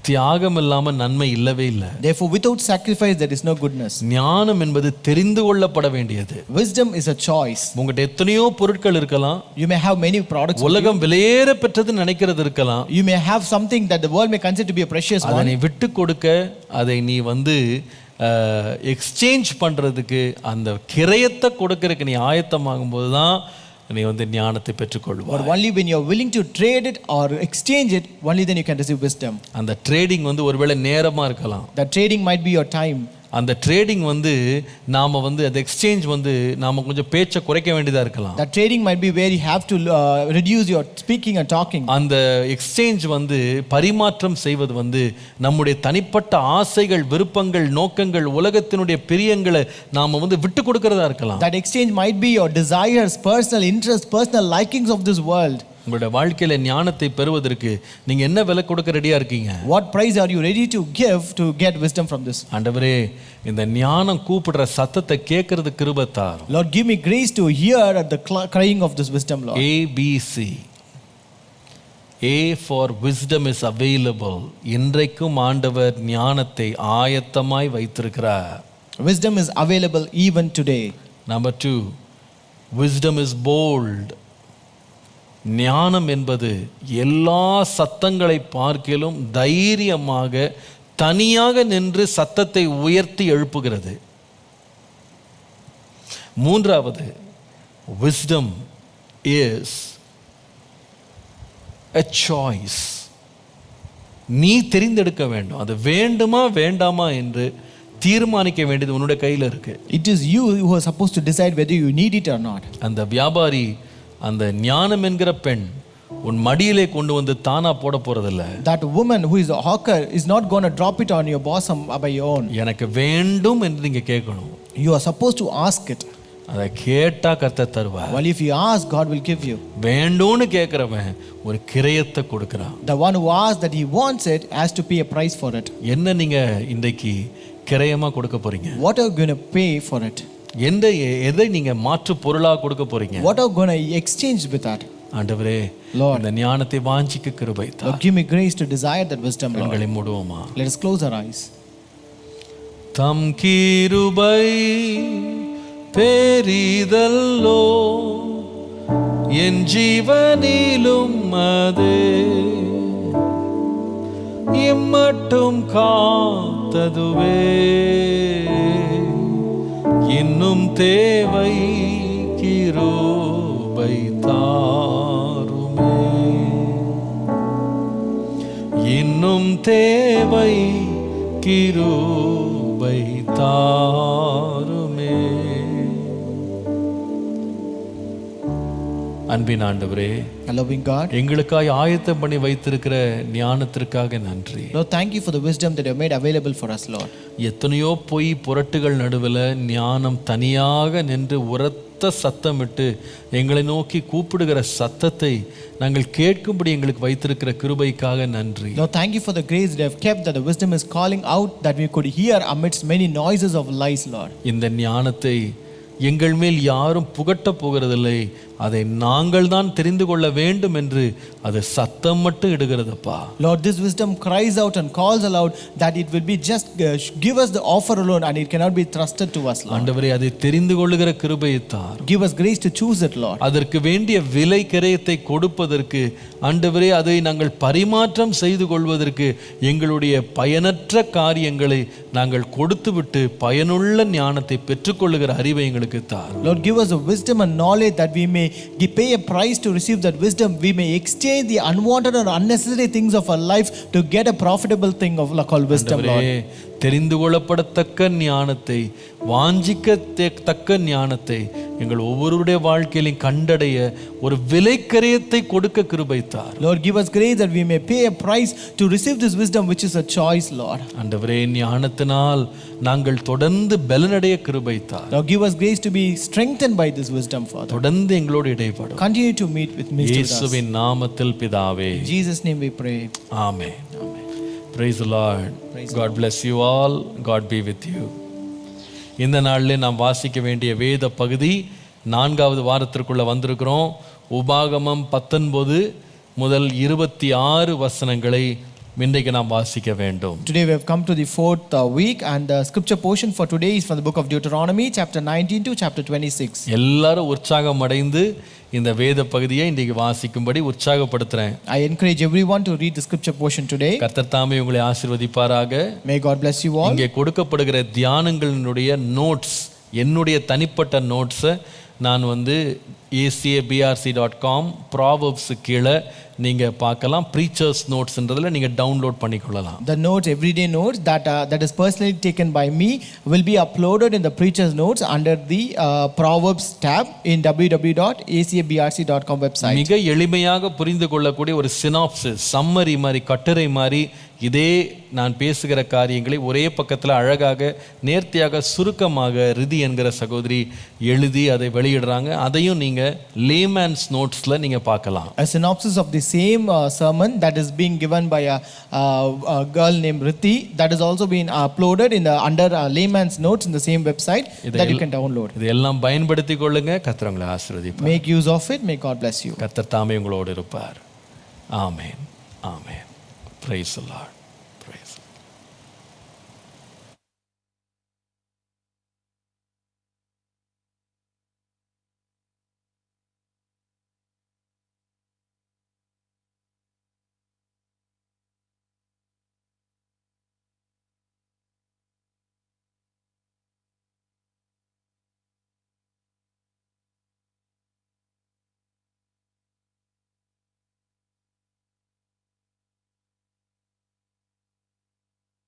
தியாகம் இல்லாம நன்மை இல்லவே இல்லை. Therefore, without sacrifice, there is no goodness. ஞானம் என்பது தெரிந்து கொள்ளப்பட வேண்டியது. Wisdom is a choice. உங்கள்கிட்ட எத்தனையோ பொருட்கள் இருக்கலாம். You may have many products. உலகம் விலையேற பெற்றது நினைக்கிறது இருக்கலாம். You may have something that the world may consider to be a precious one. அதை நீ விட்டு கொடுக்க, அதை நீ எக்ஸ்சேஞ்ச் பண்றதுக்கு, அந்த கிரயத்தை கொடுக்கறதுக்கு நீ ஆயத்தமாகும் போது தான் நீ ஞானத்தை பெற்றுக்கொள்வாய். Or only when you are willing to trade it or exchange it, only then you can receive wisdom. அந்த ட்ரேடிங் ஒருவேளை நேரமா இருக்கலாம். That trading might be your time. அந்த ட்ரேடிங் நாம அந்த எக்ஸ்சேஞ்ச் நாம கொஞ்சம் பேச்சை குறைக்க வேண்டியதா இருக்கலாம். That trading might be where you have to reduce your speaking and talking. அந்த எக்ஸ்சேஞ்ச் பரிமாற்றம் செய்வது நம்முடைய தனிப்பட்ட ஆசைகள், விருப்பங்கள், நோக்கங்கள், உலகத்தினுடைய பிரியங்களை நாம விட்டு கொடுக்கறதா இருக்கலாம். That exchange might be your desires, personal interests, personal likings of this world. உங்களுடைய வாழ்க்கையில ஞானத்தை பெறுவதற்கு நீங்க என்ன விலை கொடுக்க ரெடியா இருக்கீங்க? What price are you ready to give to get wisdom from this? ஆண்டவரே, இந்த ஞானம் கூப்பிடுற சத்தத்தை கேட்கிறது கிருபை தார். Lord, give me grace to hear at the crying of this wisdom, Lord. ABC. A for wisdom is available. இன்றைக்கும் ஆண்டவர் ஞானத்தை ஆயத்தமாய் வைத்திருக்கிறார். Wisdom is available even today. Number 2, wisdom is bold. ஞானம் என்பது எல்லா சத்தங்களை பார்க்கிலும் தைரியமாக தனியாக நின்று சத்தத்தை உயர்த்தி எழுப்புகிறது. மூன்றாவது, wisdom is a choice. நீ தெரிந்தெடுக்க வேண்டும். அது வேண்டுமா வேண்டாமா என்று தீர்மானிக்க வேண்டியது உன்னுடைய கையில் இருக்கு. It is you who are supposed to decide whether you need it or not. அந்த வியாபாரி அந்த ஞானம் என்கிற பெண் உன் மடியிலே கொண்டு தானா போட போறதில்ல. That woman who is a hawker is not going to drop it on your bosom by your own. எனக்கு வேண்டும் என்று நீங்க கேட்கணும். You are supposed to ask it. அதை கேட்டா கர்த்தர் தருவார். Well, if you ask, God will give you. வேண்டும்னு கேட்கிறவன் ஒரு கிரயத்தை கொடுக்கிறான். The one who asks that he wants it has to pay a price for it. என்ன நீங்க இன்றைக்கு கிரயமா கொடுக்க போறீங்க? What are you going to pay for it? எதை நீங்க மாற்று பொருளா கொடுக்க போறீங்க? What are you going to exchange with that? ஆண்டவரே, Lord, இந்த ஞானத்தை வாஞ்சிக்க கிருபை தார். Lord, give me grace to desire that wisdom, Lord. கண்களை மூடுவோமா? Let us close our eyes. தம் கிருபை பெரிதல்லோ, என் ஜீவனிலும் அதே இம்மட்டும் காத்ததுவே, இன்னும் தேவை கிருபை தாருமே, இன்னும் தேவை கிருபை தாருமே. அன்பின் ஆண்டவரே, loving God, எங்களுக்காய் ஆயத்தம் பண்ணி வைத்திருக்கிற ஞானத்திற்காக நன்றி. Lord, thank you for the wisdom that you have made available for us, Lord. எத்தனையோ பொய் புரட்டுகள் நடுவில் ஞானம் தனியாக நின்று உரத்த சத்தமிட்டு எங்களை நோக்கி கூப்பிடுகிற சத்தத்தை நாங்கள் கேட்கும்படி எங்களுக்கு வைத்திருக்கிற கிருபைக்காக நன்றி. Lord, thank you for the grace that you have kept, that the wisdom is calling out that we could hear amidst many noises of lies, Lord. இந்த ஞானத்தை எங்கள் மேல் யாரும் புகட்ட போகிறதில்லை, அதை நாங்கள் தான் தெரிந்து கொள்ள வேண்டும் என்று அது சத்தம் மட்டும் இடுகிறதுப்பா. Lord, this wisdom cries out and calls aloud that it will be just give us the offer alone and it cannot be trusted to us, Lord. ஆண்டவரே, அதை தெரிந்து கொள்ளுகிற கிருபையை தார். Give us grace to choose it, Lord. அதற்கு வேண்டிய விலை கிரயத்தை கொடுப்பதற்கு ஆண்டவரே, அதை நாங்கள் பரிமாற்றம் செய்து கொள்வதற்கு எங்களுடைய பயனற்ற காரியங்களை நாங்கள் கொடுத்துவிட்டு பயனுள்ள ஞானத்தை பெற்றுக்கொள்ளுகிற அறிவை எங்களுக்கு தார். Lord, give us a wisdom and knowledge that we may pay a price to receive that wisdom. We may exchange the unwanted or unnecessary things of our life to get a profitable thing of called wisdom, Lord. தெரிந்து கொள்ளப்படத்தக்க ஞானத்தை, வாஞ்சிக்கத்தக்க ஞானத்தை எங்கள் ஒவ்வொருடைய வாழ்க்கையிலும் கண்டடைய ஒரு விலைக்கரியத்தை கொடுக்க கிருபை தார். Lord, give us grace that we may pay a price to receive this wisdom which is a choice, Lord. ஆண்டவரே, ஞானத்தினால் நாங்கள் தொடர்ந்து பலனடைய கிருபை தார். Lord, give us grace to be strengthened by this wisdom, Father. தொடர்ந்து எங்களோடு இடைப்படும். Continue to meet with me. இயேசுவின் நாமத்தில் பிதாவே. In Jesus' name we pray. Amen. Praise the Lord. God bless you all. God be with you. இந்த நாளில் நாம் வாசிக்க வேண்டிய வேத பகுதி 4வது வாரத்திற்குள்ள வந்திருக்கிறோம். உபாகமம் 19 முதல் 26 வசனங்களை இன்றைக்கு நாம் வாசிக்க வேண்டும். Today we have come to the fourth week, and the scripture portion for today is from the book of Deuteronomy, chapter 19 to chapter 26. எல்லாரும் உற்சாகம் அடைந்து இந்த வேத பகுதியை இன்றைக்கு வாசிக்கும்படி உற்சாகப்படுத்துறேன். I encourage everyone to read the scripture portion today. கர்த்தர் தாமே உங்களை ஆசீர்வதிப்பாராக. May God bless you all. இங்கே கொடுக்கப்படுகிற தியானங்களினுடைய நோட்ஸ், என்னுடைய தனிப்பட்ட நோட்ஸை நான் acabRC.com ப்ராவர்ப்ஸ் கீழே நீங்கள் பார்க்கலாம். ப்ரீச்சர்ஸ் நோட்ஸ்ன்றதில் நீங்கள் download பண்ணிக்கொள்ளலாம். The notes, everyday notes that is personally taken by me will be uploaded in the preacher's notes under the Proverbs tab in www.acabRC.com website. மிக எளிமையாக புரிந்து கொள்ளக்கூடிய ஒரு சினாப்சிஸ், சம்மரி மாதிரி, கட்டுரை மாதிரி, இதே நான் பேசுகிற காரியங்களை ஒரே பக்கத்தில் அழகாக நேர்த்தியாக சுருக்கமாக ரிதி என்கிற சகோதரி எழுதி அதை வெளியிடுறாங்க. அதையும் நீங்கள் லேமேன்ஸ் நோட்ஸில் நீங்கள் பார்க்கலாம். A synopsis of the same sermon that is being given by a girl named Rithi, that is also being uploaded in the under layman's notes in the same website that you can download. இதெல்லாம் பயன்படுத்திக் கொள்ளுங்க. கர்த்தர் உங்களை ஆசீர்வதிப்பார். Make use of it. May God bless you. கர்த்தர் தாமே உங்களோடு இருப்பார். ஆமென். ஆமென். Praise the Lord. Praise the Lord.